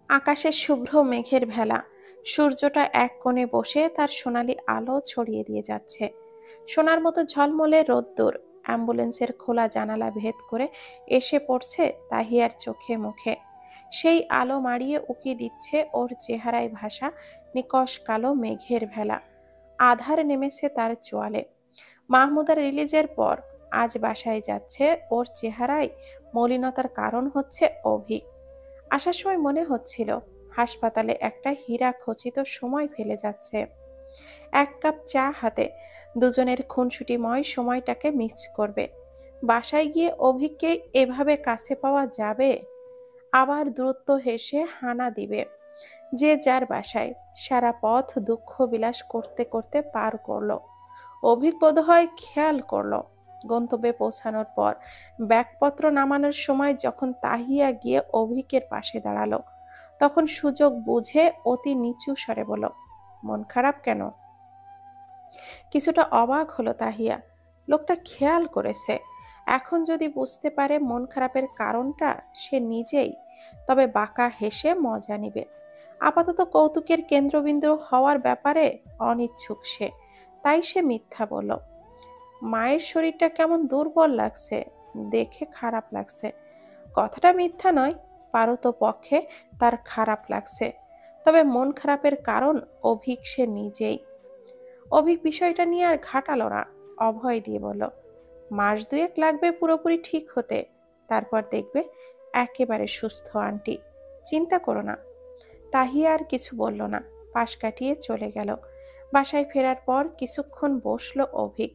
আকাশে শুভ্র মেঘের ভেলা, সূর্যটা এক কোণে বসে তার সোনালি আলো ছড়িয়ে দিয়ে যাচ্ছে। সোনার মতো ঝলমলে রোদ্দুর অ্যাম্বুলেন্সের খোলা জানালা ভেদ করে এসে পড়ছে তাহিয়ার চোখে মুখে। সেই আলো মাড়িয়ে উকি দিচ্ছে ওর চেহারায় ভাসা নিকষ কালো মেঘের ভেলা। আধার নেমেছে তার চোয়ালে। মাহমুদা রিলিজের পর আজ বাসায় যাচ্ছে। ওর চেহারায় মলিনতার কারণ হচ্ছে অভিক। আসার সময় মনে হচ্ছিল হাসপাতালে একটা হীরা খচিত সময় ফেলে যাচ্ছে। এক কাপ চা হাতে দুজনের খুনসুটিময় সময়টাকে মিস করবে। বাসায় গিয়ে অভিককে এভাবে কাছে পাওয়া যাবে? আবার দূরত্ব হেসে হানা দিবে। যে যার বাসায় সারা পথ দুঃখ বিলাস করতে করতে পার করলো। অভিক বোধহয় খেয়াল করলো গন্তব্যে পৌঁছানোর পর ব্যাগপত্র নামানোর সময় যখন তাহিয়া গিয়ে অভিকের পাশে দাঁড়ালো, তখন সুযোগ বুঝে অতি নিচু স্বরে বলল, মন খারাপ কেন? কিছুটা অবাক হলো তাহিয়া। লোকটা খেয়াল করেছে। এখন যদি বুঝতে পারে মন খারাপের কারণটা সে নিজেই, তবে বাঁকা হেসে মজা নিবে। আপাতত কৌতুকের কেন্দ্রবিন্দু হওয়ার ব্যাপারে অনিচ্ছুক সে, তাই সে মিথ্যা বলল, মায়ের শরীরটা কেমন দুর্বল লাগছে, দেখে খারাপ লাগছে। কথাটা মিথ্যা নয়, পারতপক্ষে তার খারাপ লাগছে। তবে মন খারাপের কারণ অভিক সে নিজেই। অভিক বিষয়টা নিয়ে আর ঘাটালো না, অভয় দিয়ে বলল, মাস দুয়েক লাগবে পুরোপুরি ঠিক হতে, তারপর দেখবে একেবারে সুস্থ আন্টি, চিন্তা করো না। তাহিয়া আর কিছু বলল না, পাশ কাটিয়ে চলে গেল। বাসায় ফেরার পর কিছুক্ষণ বসলো অভিক।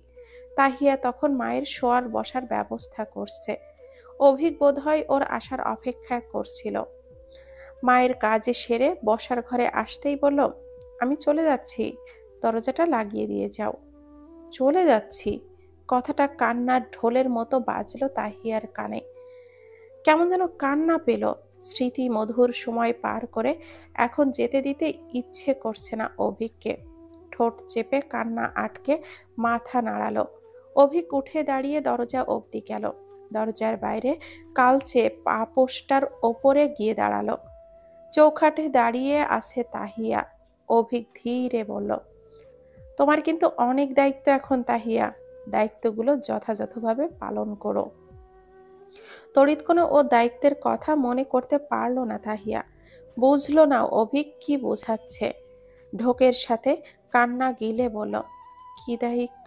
তাহিয়া তখন মায়ের শোয়ার বসার ব্যবস্থা করছে। অভিক বোধহয় ওর আসার অপেক্ষা করছিল। মায়ের কাজে সেরে বসার ঘরে আসতেই বলল, আমি চলে যাচ্ছি, দরজাটা লাগিয়ে দিয়ে যাও। চলে যাচ্ছি, কথাটা কান্নার ঢোলের মতো বাজলো তাহিয়ার কানে। কেমন যেন কান্না পেল। স্মৃতি মধুর সময় পার করে এখন যেতে দিতে ইচ্ছে করছে না অভিককে। ঠোঁট চেপে কান্না আটকে মাথা নাড়ালো। অভিক উঠে দাঁড়িয়ে দরজা অবধি গেল। দরজার বাইরে কালচে পাপোশটার ওপরে গিয়ে দাঁড়ালো। চৌখাটে দাঁড়িয়ে আছে তাহিয়া। অভিক ধীরে বলল, তোমার কিন্তু অনেক দায়িত্ব এখন তাহিয়া, দায়িত্বগুলো যথাযথভাবে পালন করো। তড়িৎ কোনো ও দায়িত্বের কথা মনে করতে পারল না তাহিয়া। বুঝল না অভিক কি বোঝাচ্ছে। ঢোকের সাথে কান্না গিলে বলল, কি দায়িত্ব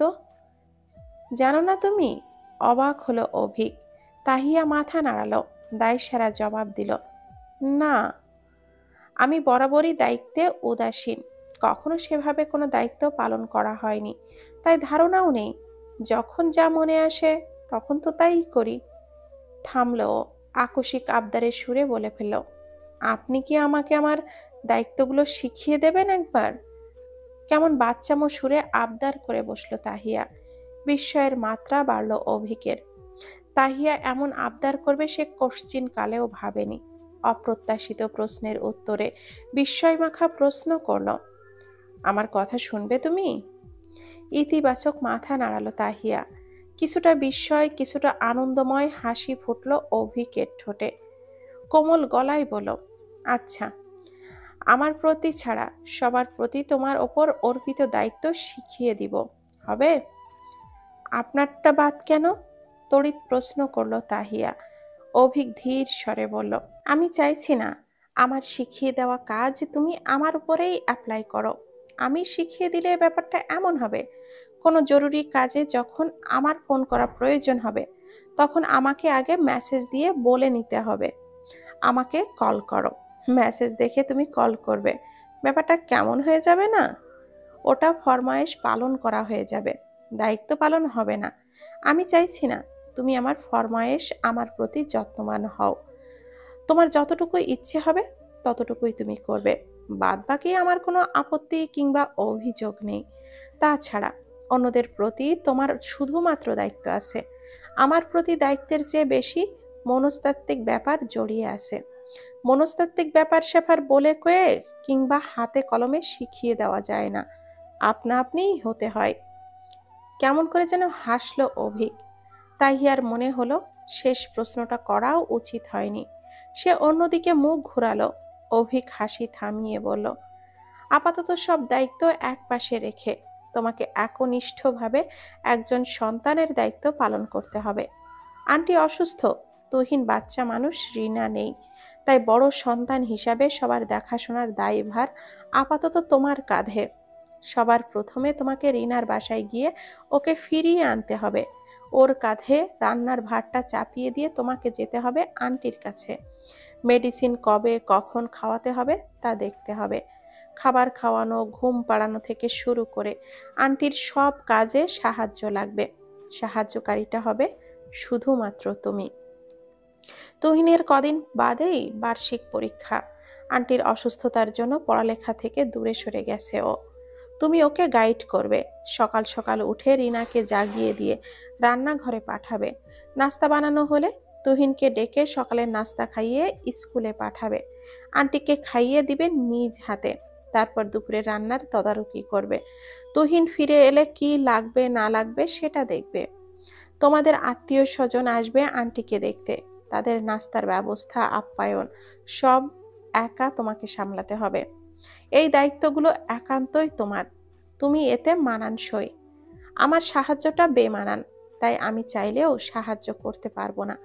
জানো না তুমি? অবাক হলো অভিক। তাহিয়া মাথা নাড়ালো, দায়সারা জবাব দিল, না, আমি বরাবরই দায়িত্বে উদাসীন। কখনো সেভাবে কোনো দায়িত্ব পালন করা হয়নি, তাই ধারণাও নেই। যখন যা মনে আসে তখন তো তাই করি। থামলো, আকস্মিক আবদারের সুরে বলে ফেলল, আপনি কি আমাকে আমার দায়িত্বগুলো শিখিয়ে দেবেন একবার? কেমন বাচ্চামো সুরে আবদার করে বসলো তাহিয়া। বিস্ময়ের মাত্রা বাড়ল অভিকের। তাহিয়া এমন আবদার করবে সে কশ্চিন কালেও ভাবেনি। অপ্রত্যাশিত প্রশ্নের উত্তরে বিস্ময়মাখা প্রশ্ন করল, আমার কথা শুনবে তুমি? ইতিবাচক মাথা নাড়ালো তাহিয়া। কিছুটা বিস্ময়, কিছুটা আনন্দময় হাসি ফুটল অভিকের ঠোঁটে। কোমল গলায় বলল, আচ্ছা, আমার প্রতি ছাড়া সবার প্রতি তোমার ওপর অর্পিত দায়িত্ব শিখিয়ে দিব, হবে? আপনারটা বাদ কেন? তড়িৎ প্রশ্ন করল তাহিয়া। অভিক ধীর স্বরে বলল, আমি চাইছি না আমার শিখিয়ে দেওয়া কাজ তুমি আমার উপরেই অ্যাপ্লাই করো। আমি শিখিয়ে দিলে ব্যাপারটা এমন হবে, কোনো জরুরি কাজে যখন আমার ফোন করা প্রয়োজন হবে, তখন আমাকে আগে মেসেজ দিয়ে বলে নিতে হবে, আমাকে কল করো। মেসেজ দেখে তুমি কল করবে। ব্যাপারটা কেমন হয়ে যাবে না? ওটা ফরমায়েশ পালন করা হয়ে যাবে, দায়িত্ব পালন হবে না। আমি চাইছি না তুমি আমার ফরমায়েশ আমার প্রতি যত্নবান হও। তোমার যতটুকু ইচ্ছে হবে ততটুকুই তুমি করবে, বাদ বাকি আমার কোনো আপত্তি কিংবা অভিযোগ নেই। তাছাড়া অন্যদের প্রতি তোমার শুধুমাত্র দায়িত্ব আছে, আমার প্রতি দায়িত্বের চেয়ে বেশি মনস্তাত্ত্বিক ব্যাপার জড়িয়ে আছে। মনস্তাত্ত্বিক ব্যাপার স্যাপার বলে কয়ে কিংবা হাতে কলমে শিখিয়ে দেওয়া যায় না, আপনা আপনিই হতে হয়। কেমন করে যেন হাসলো অভিক। তাহিয়ার মনে হলো শেষ প্রশ্নটা করাও উচিত হয়নি। সে অন্যদিকে মুখ ঘুরালো। অভিক হাসি থামিয়ে বলল, আপাতত সব দায়িত্ব একপাশে রেখে তোমাকে একনিষ্ঠভাবে একজন সন্তানের দায়িত্ব পালন করতে হবে। আন্টি অসুস্থ, তুহিন বাচ্চা মানুষ, রিনা নেই, তাই বড় সন্তান হিসাবে সবার দেখাশোনার দায়ভার আপাতত তোমার কাঁধে। সবার প্রথমে তোমাকে রিনার বাসায় গিয়ে ওকে ফিরিয়ে আনতে হবে। ওর কাঁধে রান্নার ভারটা চাপিয়ে দিয়ে তোমাকে যেতে হবে আন্টির কাছে। মেডিসিন কবে কখন খাওয়াতে হবে তা দেখতে হবে। খাবার খাওয়ানো, ঘুম পাড়ানো থেকে শুরু করে আন্টির সব কাজে সাহায্য লাগবে। সাহায্যকারীটা হবে শুধুমাত্র তুমি। তুহিনের কদিন বাদেই বার্ষিক পরীক্ষা। আন্টির অসুস্থতার জন্য পড়ালেখা থেকে দূরে সরে গেছে ও। তুমি ওকে গাইড করবে। সকাল সকাল উঠে রিনাকে জাগিয়ে দিয়ে রান্নাঘরে পাঠাবে। নাস্তা বানানো হলে তুহিনকে ডেকে সকালের নাস্তা খাইয়ে স্কুলে পাঠাবে। আন্টিকে খাইয়ে দিবে নিজ হাতে। তারপর দুপুরে রান্নার তদারকি করবে। তুহিন ফিরে এলে কি লাগবে না লাগবে সেটা দেখবে। তোমাদের আত্মীয় স্বজন আসবে আন্টিকে দেখতে, তাদের নাস্তার ব্যবস্থা, আপ্যায়ন সব একা তোমাকে সামলাতে হবে। এই দায়িত্বগুলো একান্তই তোমার। তুমি এতে মানানসই। আমার সাহায্যটা বেমানান, তাই আমি চাইলেও সাহায্য করতে পারবো না।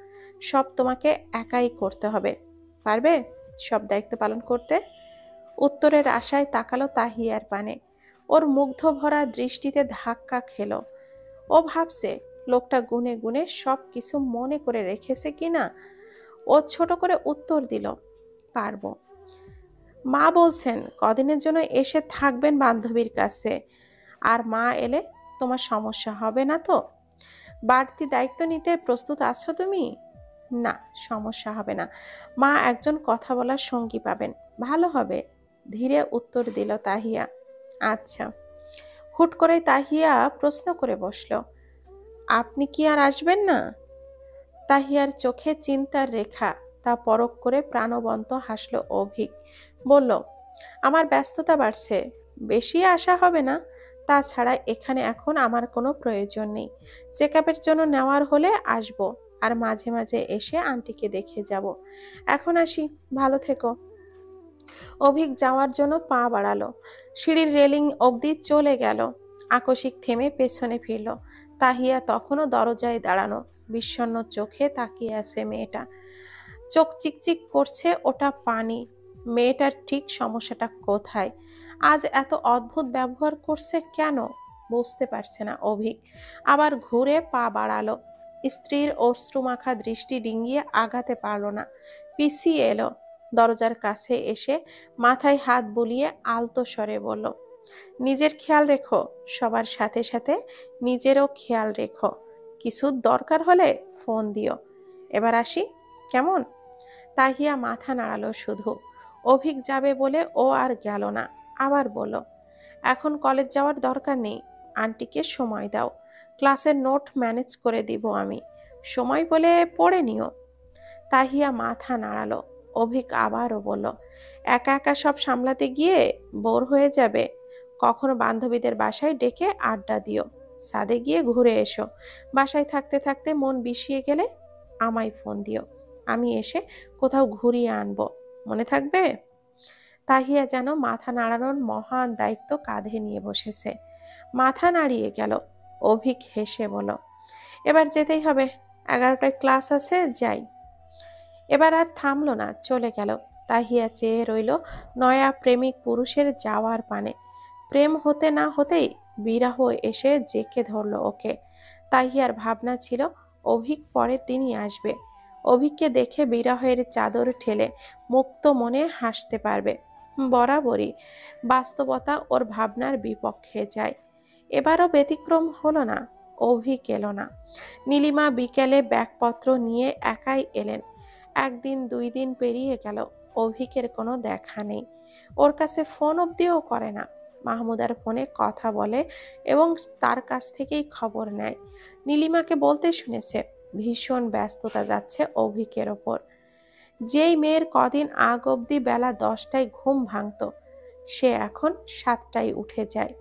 সব তোমাকে একাই করতে হবে। পারবে সব দায়িত্ব পালন করতে? উত্তরের আশায় তাকালো তাহিয়ার পানে। ওর মুগ্ধ ভরা দৃষ্টিতে ধাক্কা খেলো। ও ভাবছে লোকটা গুনে গুনে সব কিছু মনে করে রেখেছে কিনা। ও ছোট করে উত্তর দিল, পারবো। মা বলছেন কদিনের জন্য এসে থাকবেন বান্ধবীর কাছে। আর মা এলে তোমার সমস্যা হবে না তো? বাড়তি দায়িত্ব নিতে প্রস্তুত আছো তুমি? না, সমস্যা হবে না। মা একজন কথা বলার সঙ্গী পাবেন, ভালো হবে। ধীরে উত্তর দিল তাহিয়া। আচ্ছা। হুট করে তাহিয়া প্রশ্ন করে বসল, আপনি কি আর আসবেন না? তাহিয়ার চোখে চিন্তার রেখা, তা পরখ করে প্রাণবন্ত হাসল অভিক। বলল, আমার ব্যস্ততা বাড়ছে, বেশি আসা হবে না। তাছাড়া এখানে এখন আমার কোনো প্রয়োজন নেই। চেক আপের জন্য নেওয়ার হলে আসব, আর মাঝে মাঝে এসে আন্টিকে দেখে যাব। এখন আসি, ভালো থেকো। অভিক যাওয়ার জন্য পা বাড়ালো। সিঁড়ির রেলিং অবধি চলে গেল। আকস্মিক থেমে পেছনে ফিরল। তাহিয়া তখনও দরজায় দাঁড়ানো, বিষণ্ণ চোখে তাকিয়ে আছে মেয়েটা। চোখ চিকচিক করছে, ওটা পানি। মেয়েটার ঠিক সমস্যাটা কোথায়? আজ এত অদ্ভুত ব্যবহার করছে কেন? বুঝতে পারছে না অভিক। আবার ঘুরে পা বাড়ালো। স্ত্রীর অশ্রুমাখা দৃষ্টি ডিঙ্গিয়ে আগাতে পারল না। পিছিয়ে এলো। দরজার কাছে এসে মাথায় হাত বুলিয়ে আলতো স্বরে বলল, নিজের খেয়াল রেখো, সবার সাথে সাথে নিজেরও খেয়াল রেখো। কিছু দরকার হলে ফোন দিও। এবার আসি, কেমন? তাহিয়া মাথা নাড়ালো শুধু। অভিক যাবে বলে ও আর গেল না। আবার বলল, এখন কলেজ যাওয়ার দরকার নেই। আন্টিকে সময় দাও। ক্লাসের নোট ম্যানেজ করে দিব আমি। সময় বলে পড়ে নিও। তাহিয়া মাথা নাড়ালো। অভিক আবারও বলল, একা একা সব সামলাতে গিয়ে বোর হয়ে যাবে। কখনো বান্ধবীদের বাসায় ডেকে আড্ডা দিও। ছাদে গিয়ে ঘুরে এসো। বাসায় থাকতে থাকতে মন বিষিয়ে গেলে আমায় ফোন দিও। আমি এসে কোথাও ঘুরিয়ে আনবো। মনে থাকবে? তাহিয়া যেন মাথা নাড়ানোর মহান দায়িত্ব কাঁধে নিয়ে বসেছে। মাথা নাড়িয়ে গেল। অভিক হেসে বলল, এবার যেতেই হবে, 11টায় ক্লাস আছে, যাই। এবার আর থামলো না, চলে গেল। তাহিয়া চেয়ে রইল নয়া প্রেমিক পুরুষের যাওয়ার পানে। প্রেম হতে না হতেই বিরহ এসে জেঁকে ধরল ওকে। তাহিয়ার ভাবনা ছিল অভিক পরের দিনই আসবে। অভিককে দেখে বিরহের চাদর ঠেলে মুক্ত মনে হাসতে পারবে। বরাবরই বাস্তবতা ওর ভাবনার বিপক্ষে যায়। এবারও ব্যতিক্রম হলো না। অভিক এলো না। নীলিমা বিকেলে ব্যাগপত্র নিয়ে একাই এলেন। একদিন 2 দিন পেরিয়ে গেল, অভিকের কোনো দেখা নেই। ওর কাছে ফোন অবধিও করে না। মাহমুদার ফোনে কথা বলে এবং তার কাছ থেকেই খবর নেয়। নীলিমাকে বলতে শুনেছে ভীষণ ব্যস্ততা যাচ্ছে অভিকের ওপর। যেই মেয়ের কদিন আগ অবধি বেলা 10টায় ঘুম ভাঙত, সে এখন 7টায় উঠে যায়।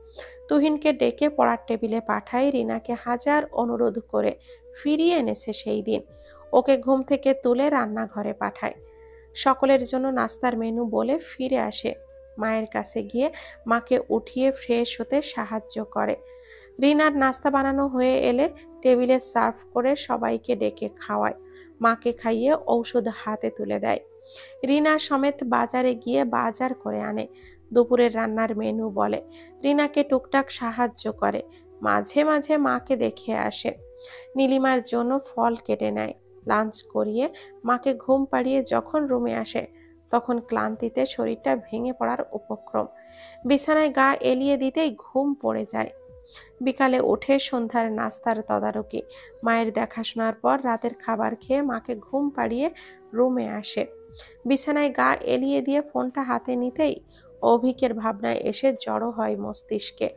তুহিনকে ডেকে পড়ার টেবিলে পাঠায়, রিনাকে হাজার অনুরোধ করে ফিরিয়ে এনেছে সেই দিন। ওকে ঘুম থেকে তুলে রান্নাঘরে পাঠায়। সকলের জন্য নাস্তার মেনু বলে ফিরে আসে। মায়ের কাছে গিয়ে মাকে উঠিয়ে ফ্রেশ হতে সাহায্য করে। রিনার নাস্তা বানানো হয়ে এলে টেবিলে সার্ভ করে সবাইকে ডেকে খাওয়ায়। মাকে খাইয়ে ঔষধ হাতে তুলে দেয়। রিনা সমেত বাজারে গিয়ে বাজার করে আনে। দুপুরের রান্নার মেনু বলে। রিনাকে টুকটাক সাহায্য করে। মাঝে মাঝে মাকে দেখে আসে। নীলিমার জন্য ফল কেটে নেয়। লাঞ্চ করিয়ে মাকে ঘুম পাড়িয়ে যখন রুমে আসে তখন ক্লান্তিতে শরীরটা ভেঙে পড়ার উপক্রম। বিছানায় গা এলিয়ে দিতেই ঘুম পড়ে যায়। বিকালে উঠে সন্ধ্যার নাস্তার তদারকি, মায়ের দেখাশোনার পর রাতের খাবার খেয়ে মাকে ঘুম পাড়িয়ে রুমে আসে। বিছানায় গা এলিয়ে দিয়ে ফোনটা হাতে নিতেই অভিকের ভাবনায় এসে জড়ো হয় মস্তিষ্কে।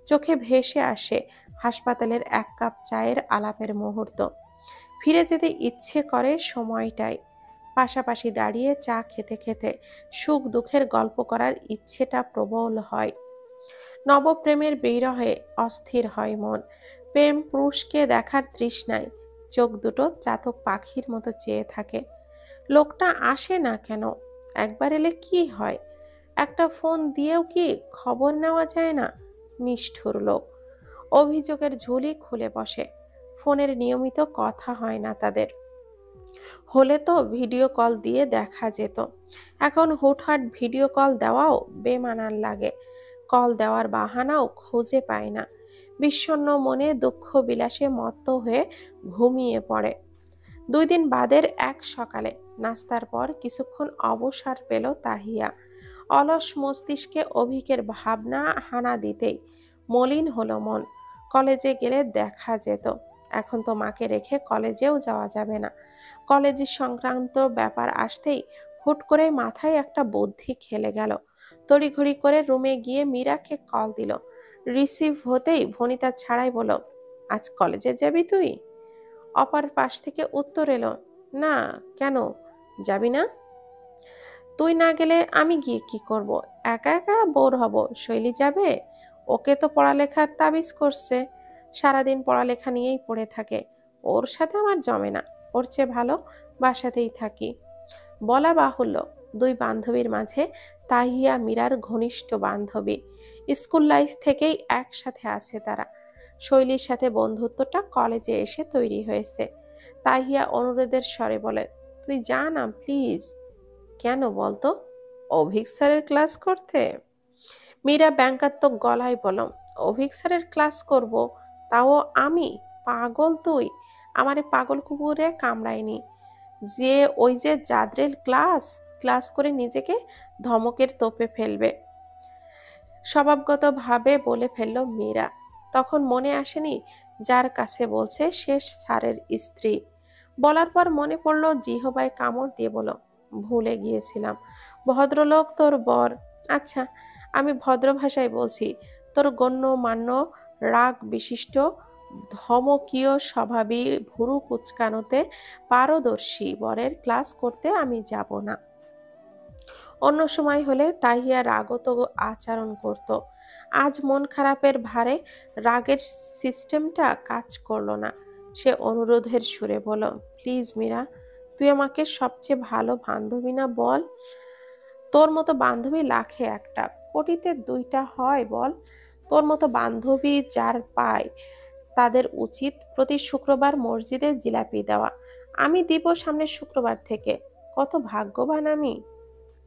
চোখে ভেসে আসে হাসপাতালের 1 কাপ চায়ের আলাপের মুহূর্ত। ফিরে যেতে ইচ্ছে করে সময়টায়। পাশাপাশি দাঁড়িয়ে চা খেতে খেতে সুখ দুঃখের গল্প করার ইচ্ছেটা প্রবল হয়। নবপ্রেমের বিরহে অস্থির হয় মন। প্রেম পুরুষকে দেখার তৃষ্ণায় চোখ দুটো চাতক পাখির মতো চেয়ে থাকে। লোকটা আসে না কেন? একবার এলে কি হয়? একটা ফোন দিয়েও কি খবর নেওয়া যায় না? নিষ্ঠুর লোক। অভিযোগের ঝুলি খুলে বসে। ফোনের নিয়মিত কথা হয় না তাদের। হলে তো ভিডিও কল দিয়ে দেখা যেত। এখন হুটহাট ভিডিও কল দেওয়াও বেমানান লাগে। কল দেওয়ার বাহানাও খুঁজে পায় না। বিষণ্ণ মনে দুঃখ বিলাসে মত্ত হয়ে ঘুমিয়ে পড়ে। 2 দিন বাদের এক সকালে নাস্তার পর কিছুক্ষণ অবসর পেল তাহিয়া। অলস মস্তিষ্কে অভিকের ভাবনা হানা দিতেই মলিন হলো মন। কলেজে গেলে দেখা যেত। এখন তো মাকে রেখে কলেজেও যাওয়া যাবে না। কলেজ সংক্রান্ত ব্যাপার আসতেই হুট করে মাথায় একটা বুদ্ধি খেলে গেল। তড়িঘড়ি করে রুমে গিয়ে মীরাকে কল দিল। রিসিভ হতেই ভনিতা ছাড়াই বলল, আজ কলেজে যাবি তুই? অপর পাশ থেকে উত্তর এলো, না। কেন, যাবি না? তুই না গেলে আমি গিয়ে কি করব? একা একা বোর হব। শৈলী যাবে? ওকে তো পড়ালেখার তাবিজ করছে। সারাদিন পড়ালেখা নিয়েই পড়ে থাকে। ওর সাথে আমার জমে না। ওর চেয়ে ভালো বাসাতেই থাকি। বলা বাহুল্য, 2 বান্ধবীর মাঝে তাহিয়া মীরার ঘনিষ্ঠ বান্ধবী। স্কুল লাইফ থেকেই একসাথে আছে তারা। শৈলীর সাথে বন্ধুত্বটা কলেজে এসে তৈরি হয়েছে। তাহিয়া অনুরোধের স্বরে বলে, তুই যা না প্লিজ। কেন বলতো? অভিক স্যারের ক্লাস করতে। মীরা ব্যঙ্গাত্মক গলায় বলল, অভিক স্যারের ক্লাস করব? তাও আমি? পাগল তুই? আমারে পাগল কুকুরে কামড়ায়নি যে ওই যে জাদ্রেল ক্লাস ক্লাস করে নিজেকে ধমকের তোপে ফেলবে। স্বভাবগতভাবে বলে ফেলল মীরা। তখন মনে আসেনি যার কাছে বলছে সে স্যারের স্ত্রী। বলার পর মনে পড়ল জিহবায় কামড় দিয়ে বলল, ভুলে গিয়েছিলাম, ভদ্রলোক তোর বর। আচ্ছা, আমি ভদ্র ভাষায় বলছি, তোর গণ্যমান্য রাগ বিশিষ্ট ধমকীয় স্বভাবী ভুরু কুচকানোতে পারদর্শী বরের ক্লাস করতে আমি যাব না। অন্য সময় হলে তাহিয়া রাগত আচরণ করত। আজ মন খারাপের ভারে রাগের সিস্টেমটা কাজ করলো না। সে অনুরোধের সুরে বলল, প্লিজ মীরা, তুই আমাকে সবচেয়ে ভালো বান্ধবী না বল? তোর মতো বান্ধবী লাখে একটা, কোটিতে 2টা হয় বল? তোর মতো বান্ধবী যার পায় তাদের উচিত প্রতি শুক্রবার মসজিদে জিলাপি দেওয়া। আমি দিব সামনের শুক্রবার থেকে। কত ভাগ্যবান আমি।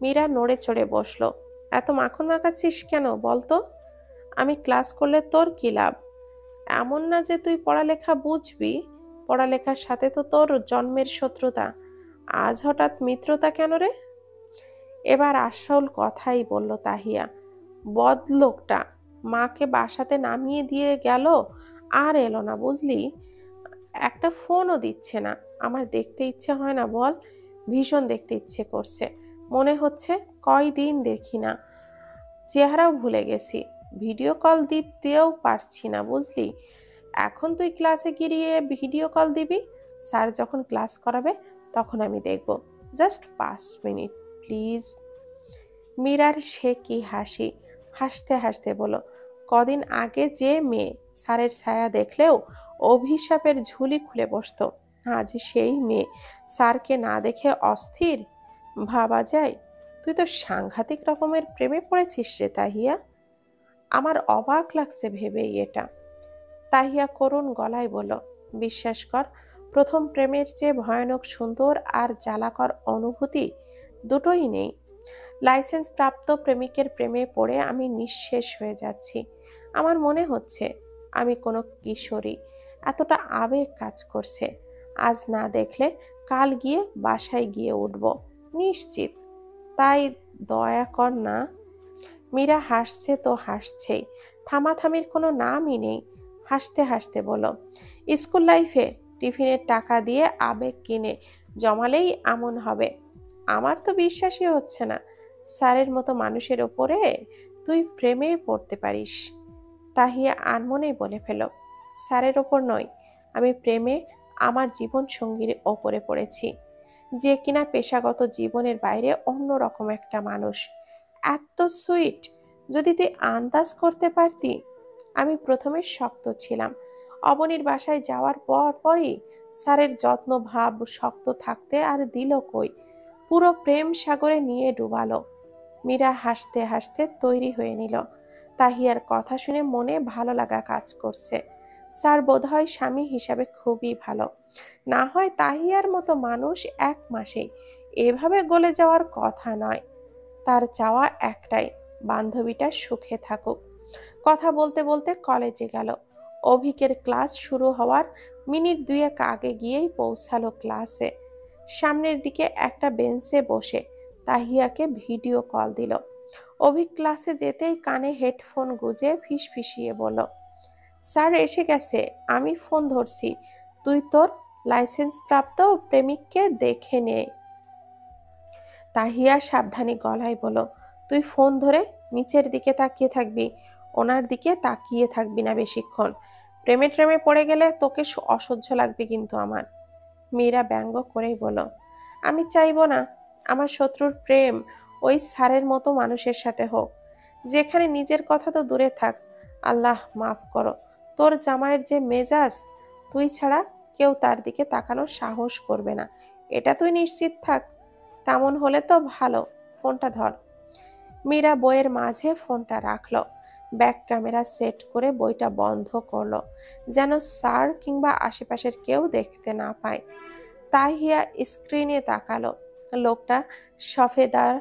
মীরা নড়ে চড়ে বসলো। এত মাখন মাখাচ্ছিস কেন বলতো? আমি ক্লাস করলে তোর কি লাভ? এমন না যে তুই পড়ালেখা বুঝবি। পড়ালেখার সাথে তো তোর জন্মের শত্রুতা। আজ হঠাৎ মিত্রতা কেন রে? এবার আসল কথাই বলল তাহিয়া। বদলোকটা মাকে বাসাতে নামিয়ে দিয়ে গেল, আর এলো না বুঝলি। একটা ফোনও দিচ্ছে না। আমার দেখতে ইচ্ছে হয় না বল? ভীষণ দেখতে ইচ্ছে করছে। মনে হচ্ছে কয়দিন দেখি না। চেহারাও ভুলে গেছি। ভিডিও কল দিতেও পারছি না বুঝলি। এখন তুই ক্লাসে গিয়ে ভিডিও কল দিবি? স্যার যখন ক্লাস করাবে তখন আমি দেখব। Just 5 minute please. মীরার সে কি হাসি। হাসতে হাসতে বলো, কদিন আগে যে মেয়ে স্যারের ছায়া দেখলেও অভিশাপের ঝুলি খুলে বসতো, আজ সেই মেয়ে স্যারকে না দেখে অস্থির। ভাবা যায় তুই তো সাংঘাতিক রকমের প্রেমে পড়েছিস রে তাহিয়া। আমার অবাক লাগছে ভেবেই এটা। তাহিয়া করুণ গলায় বলল, বিশ্বাস কর, প্রথম প্রেমের চেয়ে ভয়ানক সুন্দর আর জ্বালাকর অনুভূতি দুটোই নেই। লাইসেন্স প্রাপ্ত প্রেমিকের প্রেমে পড়ে আমি নিঃশেষ হয়ে যাচ্ছি। আমার মনে হচ্ছে আমি কোনো কিশোরী, এতটা আবেগ কাজ করছে। আজ না দেখলে কাল গিয়ে বাসায় গিয়ে উঠব নিশ্চিত। তাই দয়া কর না। মীরা হাসছে তো হাসছেই, থামাথামির কোনো নামই নেই। হাসতে হাসতে বলো, স্কুল লাইফে টিফিনের টাকা দিয়ে আবেগ কিনে জমালেই এমন হবে? আমার তো বিশ্বাসই হচ্ছে না স্যারের মতো মানুষের ওপরে তুই প্রেমে পড়তে পারিস। তাহিয়া আনমনেই বলে ফেল, স্যারের ওপর নয়, আমি প্রেমে আমার জীবন সঙ্গীর ওপরে পড়েছি, যে কিনা পেশাগত জীবনের বাইরে অন্যরকম একটা মানুষ। এত সুইট, যদি তুই আন্দাজ করতে পারতি। আমি প্রথমে শক্ত ছিলাম, অবনীর বাসায় যাওয়ার পরই স্যারের যত্ন ভাব শক্ত থাকতে আর দিল কই, পুরো প্রেম সাগরে নিয়ে ডুবালো। মীরা হাসতে হাসতে তৈরি হয়ে নিল। তাহিয়ার কথা শুনে মনে ভালো লাগা কাজ করছে। স্যার বোধহয় স্বামী হিসাবে খুবই ভালো, না হয় তাহিয়ার মতো মানুষ এক মাসেই এভাবে গলে যাওয়ার কথা নয়। তার চাওয়া একটাই, বান্ধবীটা সুখে থাকুক। কথা বলতে বলতে কলেজে গেল। অভিকের ক্লাস শুরু হওয়ার মিনিট দুয়েক আগে গিয়েই পৌঁছালো ক্লাসে। সামনের দিকে একটা বেঞ্চে বসে তাহিয়াকে ভিডিও কল দিল। অভিক ক্লাসে যেতেই কানে হেডফোন গুজে ফিসফিসিয়ে বলল, স্যার এসে গেছে, আমি ফোন ধরছি, তুই তোর লাইসেন্স প্রাপ্ত প্রেমিককে দেখে নে। তাহিয়া সাবধানী গলায় বলল, তুই ফোন ধরে নিচের দিকে তাকিয়ে থাকবি, ওনার দিকে তাকিয়ে থাকবি না বেশিক্ষণ। প্রেমে ট্রেমে পড়ে গেলে তোকে অসহ্য লাগবে কিন্তু আমার। মীরা ব্যঙ্গ করেই বলল, আমি চাইবো না আমার শত্রুর প্রেম ওই স্যারের মতো মানুষের সাথে হোক, যেখানে নিজের কথা তো দূরে থাক। আল্লাহ মাফ করো, তোর জামাইয়ের যে মেজাজ, তুই ছাড়া কেউ তার দিকে তাকানোর সাহস করবে না, এটা তুই নিশ্চিত থাক। তেমন হলে তো ভালো, ফোনটা ধর। মীরা বইয়ের মাঝে ফোনটা রাখলো, ব্যাক ক্যামেরা সেট করে বইটা বন্ধ করলো, যেন স্যার কিংবা আশেপাশের কেউ দেখতে না পায়। তাহিয়া স্ক্রিনে তাকালো। লোকটা সফেদার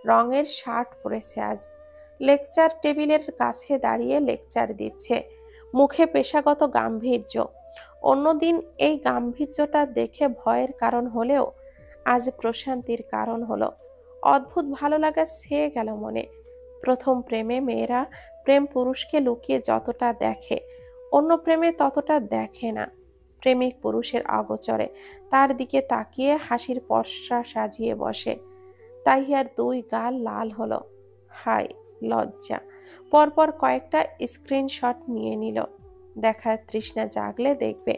রঙের শার্ট পরেছে আজ, লেকচার টেবিলের কাছে দাঁড়িয়ে লেকচার দিচ্ছে, মুখে পেশাগত গাম্ভীর্য। অন্যদিন এই গাম্ভীর্যটা দেখে ভয়ের কারণ হলেও আজ প্রশান্তির কারণ হলো। অদ্ভুত ভালো লাগা ছেয়ে গেল মনে। প্রথম প্রেমে মেয়েরা প্রেম পুরুষকে লুকিয়ে যতটা দেখে, অন্য প্রেমে ততটা দেখে না। প্রেমিক পুরুষের অগোচরে তার দিকে তাকিয়ে হাসির পসরা সাজিয়ে বসে। তাহিয়ার দুই গাল লাল হলো। হায় লজ্জা! পরপর কয়েকটা স্ক্রিনশট নিয়ে নিল। দেখার তৃষ্ণা জাগলে দেখবে।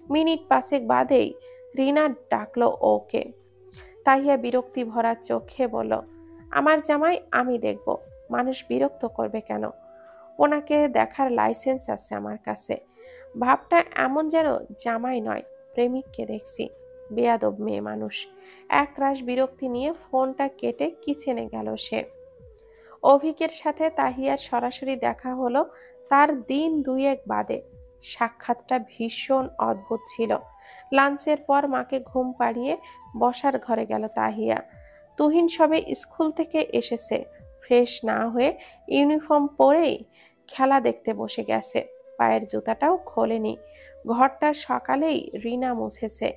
মিনিট পাঁচেক বাদেই রিনা ডাকলো ওকে। তাহিয়া বিরক্তি ভরা চোখে বলল, আমার জামাই আমি দেখব, মানুষ বিরক্ত করবে কেন? ওনাকে দেখার লাইসেন্স আছে আমার কাছে। ভাবটা এমন যেন জামাই নয়, প্রেমিককে দেখছি। বেয়াদব মেয়ে মানুষ। একরাশ বিরক্তি নিয়ে ফোনটা কেটে কিচেনে গেল সে। অভিকের সাথে তাহিয়ার সরাসরি দেখা হলো তার দিন দুয়েক বাদে। সাক্ষাৎটা ভীষণ অদ্ভুত ছিল। লাঞ্চের পর মাকে ঘুম পাড়িয়ে বসার ঘরে গেল তাহিয়া। তুহিন সবে স্কুল থেকে এসেছে, ফ্রেশ না হয়ে ইউনিফর্ম পরেই খেলা দেখতে বসে গেছে, পায়ের জুতাটাও খোলেনি। ঘরটা সকালেই রিনা মুছেছে,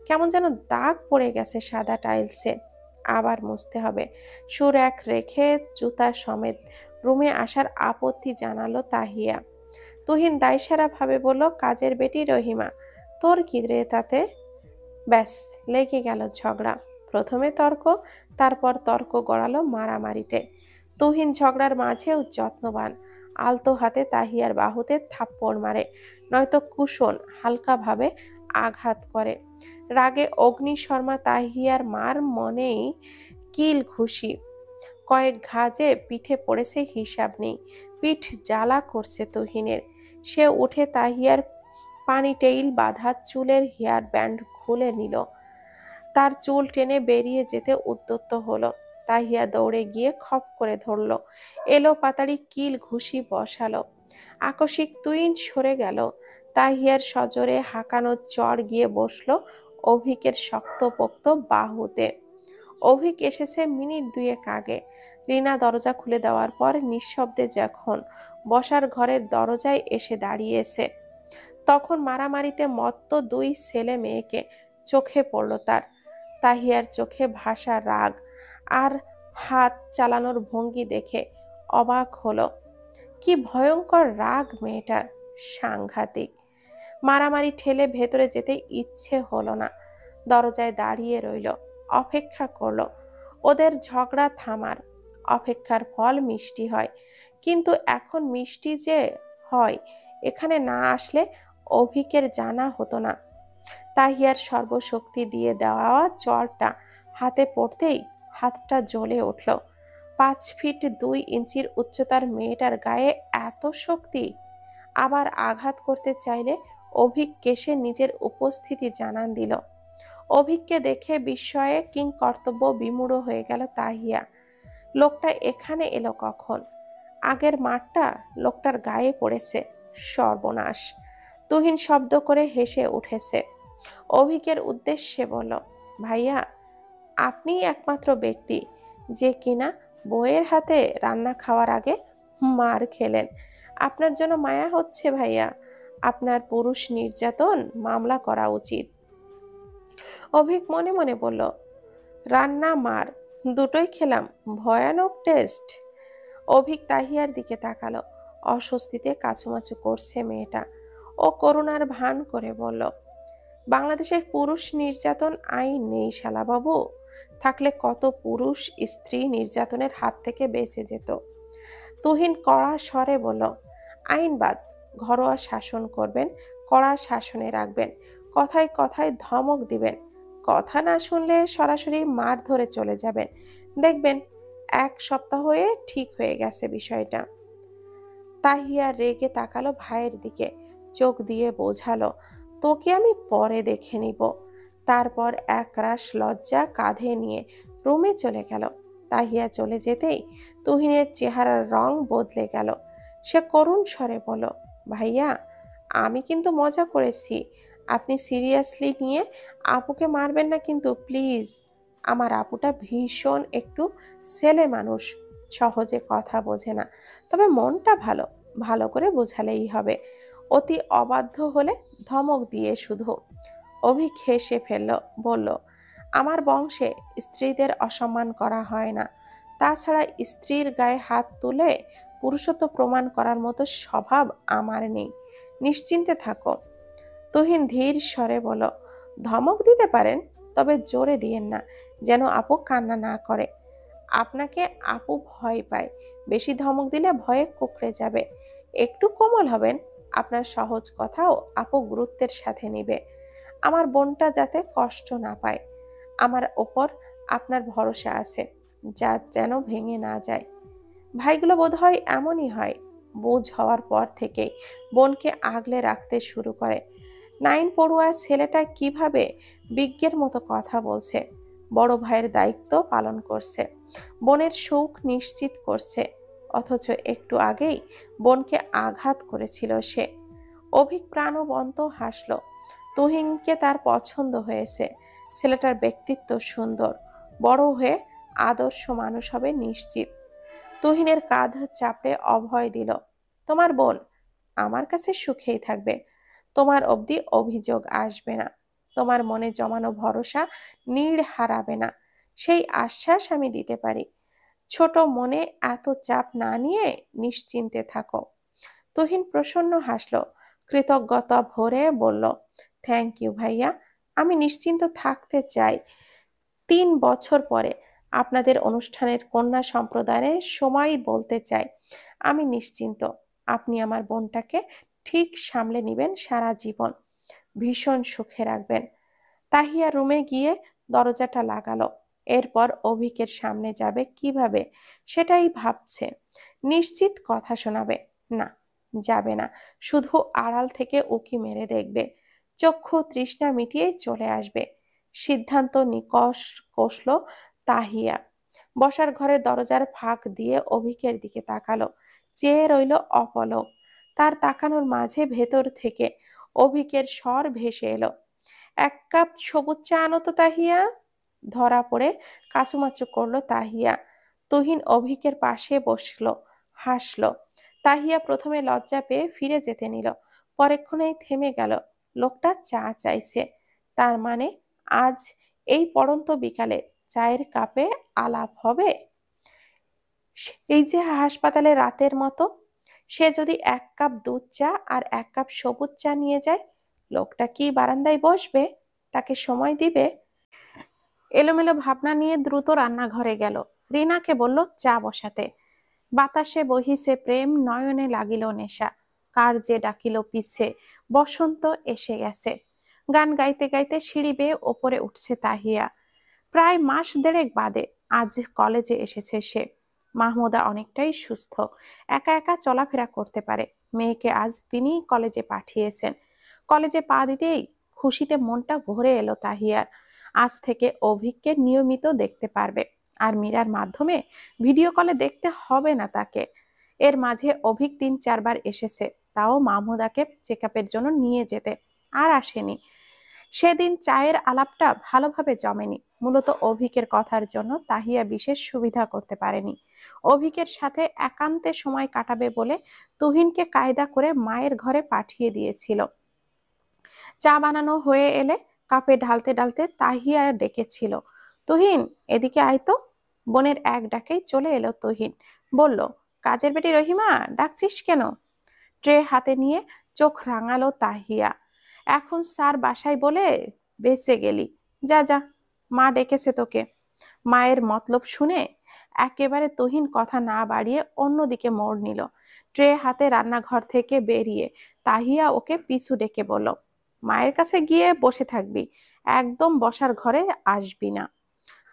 কেমন যেন দাগ পড়ে গেছে সাদা টাইলসে, আবার মুছতে হবে। সুর এক রেখে জুতা সমেত রুমে আসার আপত্তি জানালো তাহিয়া। তুহিন দায়সারা ভাবে বলল, কাজের বেটি রহিমা, তোর কি রে তাতে? ব্যাস লেগে গেল ঝগড়া। প্রথমে তর্ক, তারপর তর্ক গড়ালো মারামারিতে। তুহিন ঝগড়ার মাঝেও যত্নবান, আলতো হাতে তাহিয়ার বাহুতে থাপ্পড় মারে, নয়তো কুশন হালকাভাবে আঘাত করে। রাগে অগ্নিশর্মা তাহিয়ার মার মনেই কিল ঘুষি। কয়েক ঘা যে পিঠে পড়েছে হিসাব নেই। পিঠ জ্বালা করছে তুহিনের। সে উঠে তাহিয়ার পানিটেইল বাঁধা চুলের হেয়ার ব্যান্ড খুলে নিল। তার চুল টেনে বেরিয়ে যেতে উদ্যত হলো। তাহিয়া দৌড়ে গিয়ে খপ করে ধরল। এলো পাতাড়ি কিল ঘুষি বসালো। আকস্মিক তুইন সরে গেল। তাহিয়ার সজোরে হাঁকানো চড় গিয়ে বসলো অভিকের শক্তপোক্ত বাহুতে। অভিক এসেছে মিনিট দুয়েক আগে। রিনা দরজা খুলে দেওয়ার পর নিঃশব্দে যখন বসার ঘরের দরজায় এসে দাঁড়িয়েছে, তখন মারামারিতে মত্ত দুই ছেলে মেয়েকে চোখে পড়ল তার। তাহিয়ার চোখে ভাষা রাগ আর হাত চালানোর ভঙ্গি দেখে অবাক হলো। কি ভয়ঙ্কর রাগ মেয়েটার, সাংঘাতিক। মারামারি ঠেলে ভেতরে যেতে ইচ্ছে হলো না। দরজায় দাঁড়িয়ে রইল, অপেক্ষা করলো ওদের ঝগড়া থামার। অপেক্ষার ফল মিষ্টি হয়, কিন্তু এখন মিষ্টি যে হয় এখানে না আসলে অভিকের জানা হতো না। তাহিয়ার সর্বশক্তি দিয়ে দেওয়া চড়টা হাতে পড়তেই হাতটা জ্বলে উঠল। 5 ফিট 2 ইঞ্চির উচ্চতার মেয়েটার গায়ে এত শক্তি! আবার আঘাত করতে চাইলে অভিক কেসে নিজের উপস্থিতি জানান দিল। অভিককে দেখে বিস্ময়ে কিংকর্তব্য বিমূঢ় হয়ে গেল তাহিয়া। লোকটা এখানে এলো কখন? আগের মারটা লোকটার গায়ে পড়েছে। সর্বনাশ! তুহিন শব্দ করে হেসে উঠেছে। অভিকের উদ্দেশ্যে বলল, ভাইয়া, আপনিই একমাত্র ব্যক্তি যে কিনা বউয়ের হাতে রান্না খাওয়ার আগে মার খেলেন। আপনার জন্য মায়া হচ্ছে ভাইয়া। আপনার পুরুষ নির্যাতন মামলা করা উচিত। অভিক মনে মনে বলল, রান্না মার দুটোই খেলাম, ভয়ানক টেস্ট। অভিক তাহিয়ার দিকে তাকালো। অস্বস্তিতে কাচুমাচু করছে মেয়েটা। ও করুণার ভান করে বলল, বাংলাদেশের পুরুষ নির্যাতন আইন নেই শালাবাবু। থাকলে কত পুরুষ স্ত্রী নির্যাতনের হাত থেকে বেঁচে যেত। তুহিন কড়া স্বরে বলল, আইন বাদ, ঘরোয়া শাসন করবেন, কড়া শাসনে রাখবেন, কথায় কথায় ধমক দিবেন। কথা না শুনলে সরাসরি মার ধরে চলে যাবেন। দেখবেন 1 সপ্তাহ হয়ে ঠিক হয়ে গেছে বিষয়টা। তাহিয়া রেগে তাকালো ভাইয়ের দিকে, চোখ দিয়ে বোঝালো, তোকে আমি পরে দেখে নিব। তারপর একরাশ লজ্জা কাঁধে নিয়ে রুমে চলে গেল। তাহিয়া চলে যেতেই তুহিনের চেহারার রং বদলে গেল। সে করুণ স্বরে বলল, ভাইয়া, আমি কিন্তু মজা করেছি। আপনি সিরিয়াসলি নিয়ে আপুকে মারবেন না কিন্তু প্লিজ। আমার আপুটা ভীষণ একটু ছেলে মানুষ, সহজে কথা বোঝে না, তবে মনটা ভালো। ভালো করে বোঝালেই হবে। অতি অবাধ্য হলে ধমক দিয়ে শুধু। অভিক হেসে ফেলল, বলল, আমার বংশে স্ত্রীদের অসম্মান করা হয় না। তাছাড়া স্ত্রীর গায়ে হাত তুলে পুরুষত্ব প্রমাণ করার মতো স্বভাব আমার নেই। নিশ্চিন্তে থাকো। তুহিন ধীর স্বরে বলল, ধমক দিতে পারেন, তবে জোরে দিয়েন না, যেন আপু কান্না না করে। আপনাকে আপু ভয় পায়, বেশি ধমক দিলে ভয়ে কুঁকড়ে যাবে। একটু কোমল হবেন, আপনার সহজ কথাও আপু গুরুত্বের সাথে নিবে। আমার বোনটা যাতে কষ্ট না পায়, আমার ওপর আপনার ভরসা আছে, যা যেন ভেঙে না যায়। ভাইগুলো বোধহয় এমনই হয়, বোঝ হওয়ার পর থেকেই বোনকে আগলে রাখতে শুরু করে। 9 পড়ুয়া ছেলেটা কিভাবে বিজ্ঞের মতো কথা বলছে, বড় ভাইয়ের দায়িত্ব পালন করছে, বোনের সুখ নিশ্চিত করছে, অথচ একটু আগেই বোনকে আঘাত করেছিল সে। অভিক প্রাণবন্ত হাসল। তুহিনকে তার পছন্দ হয়েছে। ছেলেটার ব্যক্তিত্ব সুন্দর, বড় হয়ে আদর্শ মানুষ হবে নিশ্চিত। তুহিনের কাঁধ চাপড়ে অভয় দিল, তোমার বোন আমার কাছে সুখেই থাকবে। তোমার অবধি অভিযোগ আসবে না। তোমার মনে জমানো ভরসা নীড় হারাবে না, সেই আশ্বাস আমি দিতে পারি। ছোট মনে এত চাপ না নিয়ে নিশ্চিন্তে থাকো। তুহিন প্রসন্ন হাসল, কৃতজ্ঞতা ভরে বলল, থ্যাংক ইউ ভাইয়া, আমি নিশ্চিন্ত থাকতে চাই। 3 বছর পরে আপনাদের অনুষ্ঠানের কন্যা সম্প্রদায়ের সময় বলতে চাই, আমি নিশ্চিন্ত। আপনি আমার বোনটাকে ঠিক সামলে নেবেন সারা জীবন, ভীষণ সুখে রাখবেন। তাহিয়া রুমে গিয়ে দরজাটা লাগালো। এরপর অভিকের সামনে যাবে কিভাবে সেটাই ভাবছে। নিশ্চিত কথা শোনাবে না, যাবে না, শুধু আড়াল থেকে উকি মেরে দেখবে, চক্ষু তৃষ্ণা মিটিয়ে চলে আসবে। সিদ্ধান্ত নিকষ কষল তাহিয়া। বসার ঘরের দরজার ফাঁক দিয়ে অভিকের দিকে তাকালো, চেয়ে রইল অপলক। তার তাকানোর মাঝে ভেতর থেকে অভিকের স্বর ভেসে এলো, এক কাপ সবুজ চা আনো তো তাহিয়া। ধরা পড়ে কাচুমাচু করলো তাহিয়া। তুহিন অভিকের পাশে বসলো, হাসলো। তাহিয়া প্রথমে লজ্জা পেয়ে ফিরে যেতে নিল, পরেক্ষণেই থেমে গেল। লোকটা চা চাইছে, তার মানে আজ এই পড়ন্ত বিকালে চায়ের কাপে আলাপ হবে। এই যে হাসপাতালে রাতের মতো, সে যদি এক কাপ দুধ চা আর এক কাপ সবুজ চা নিয়ে যায়, লোকটা কি বারান্দায় বসবে? তাকে সময় দিবে? এলোমেলো ভাবনা নিয়ে দ্রুত রান্নাঘরে গেল। রিনাকে বলল চা বসাতে। বাতাসে বহিছে প্রেম, নয়নে লাগিল নেশা। কার যে ডাকিল পিছে, বসন্ত এসে গেছে। গান গাইতে গাইতে সিঁড়ি বেয়ে ওপরে উঠছে তাহিয়া। প্রায় মাস দেড়েক বাদে আজ কলেজে এসেছে সে। মাহমুদা অনেকটাই সুস্থ, একা একা চলাফেরা করতে পারে। মেয়েকে আজ তিনিই কলেজে পাঠিয়েছেন। কলেজে পা দিতেই খুশিতে মনটা ভরে এলো তাহিয়ার। আজ থেকে অভিককে নিয়মিত দেখতে পারবে, আর মীরার মাধ্যমে ভিডিও কলে দেখতে হবে না তাকে। এর মাঝে অভিক ৩-৪ বার এসেছে, তাও মাহমুদাকে চেক আপের জন্য নিয়ে যেতে, আর আসেনি। সেদিন চায়ের আলাপটা ভালোভাবে জমেনি, মূলত অভিকের কথার জন্য তাহিয়া বিশেষ সুবিধা করতে পারেনি। অভিকের সাথে একান্তে সময় কাটাবে বলে তুহিনকে কায়দা করে মায়ের ঘরে পাঠিয়ে দিয়েছিল। চা বানানো হয়ে এলে কাপে ঢালতে ঢালতে তাহিয়া ডেকেছিল, তুহিন এদিকে আয় তো। বোনের এক ডাকেই চলে এলো তুহিন, বলল, কাজের বেটি রহিমা, ডাকছিস কেন? ট্রে হাতে নিয়ে চোখ রাঙালো তাহিয়া। এখন স্যার বাসায় বলে বেঁচে গেলি, যা যা, মা ডেকেছে তোকে। মায়ের মতলব শুনে একেবারে তুহিন কথা না বাড়িয়ে অন্যদিকে মোড় নিল। ট্রে হাতে রান্নাঘর থেকে বেরিয়ে তাহিয়া ওকে পিছু ডেকে বলল, মায়ের কাছে গিয়ে বসে থাকবি, একদম বসার ঘরে আসবি না।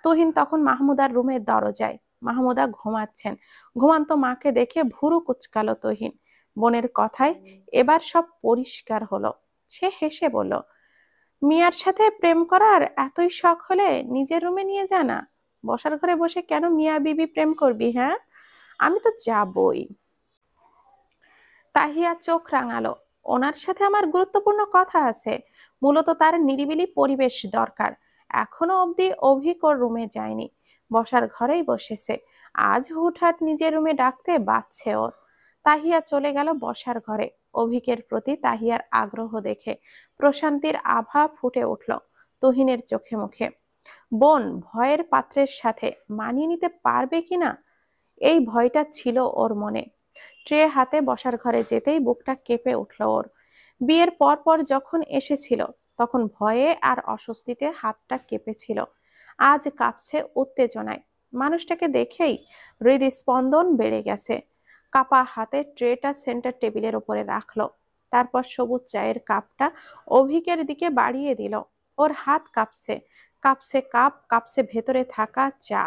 তুহিন তখন মাহমুদার রুমের দরজায়। মাহমুদা ঘুমাচ্ছেন। ঘুমান্ত মাকে দেখে ভুরু কুচকালো তুহিন। বোনের কথায় এবার সব পরিষ্কার হলো। সে হেসে বলল, মিয়ার সাথে প্রেম করার এতই শখ হলে নিজের রুমে নিয়ে যা না। বসার ঘরে বসে কেন মিয়া বিবি প্রেম করবি? হ্যাঁ, আমি তো যাবই। তাহিয়া চোখ রাঙালো, ওনার সাথে আমার গুরুত্বপূর্ণ কথা আছে। মূলত তার নিরিবিলি পরিবেশ দরকার। এখনো অবধি অভিক ওর রুমে যায়নি, বসার ঘরেই বসেছে। আজ হুটহাট নিজের রুমে ডাকতে বাচ্ছে ওর। তাহিয়া চলে গেল বসার ঘরে। অভিকের প্রতি তাহিয়ার আগ্রহ দেখে প্রশান্তির আভা ফুটে উঠল তুহিনের চোখে মুখে। বোন ভয়ের পাত্রের সাথে মানিয়ে নিতে পারবে কিনা, এই ভয়টা ছিল ওর মনে। ট্রে হাতে বসার ঘরে যেতেই বুকটা কেঁপে উঠল ওর। বিয়ের পর পর যখন এসেছিল তখন ভয়ে আর অস্বস্তিতে হাতটা কেঁপেছিল, আজ কাঁপছে উত্তেজনায়। মানুষটাকে দেখেই হৃদস্পন্দন বেড়ে গেছে। কাপা হাতে ট্রেটা সেন্টার টেবিলের উপরে রাখলো, তারপর সবুজ চায়ের কাপটা অভিকের দিকে বাড়িয়ে দিল। ওর হাত কাঁপছে, কাঁপছে কাপ, কাঁপছে ভেতরে থাকা চা।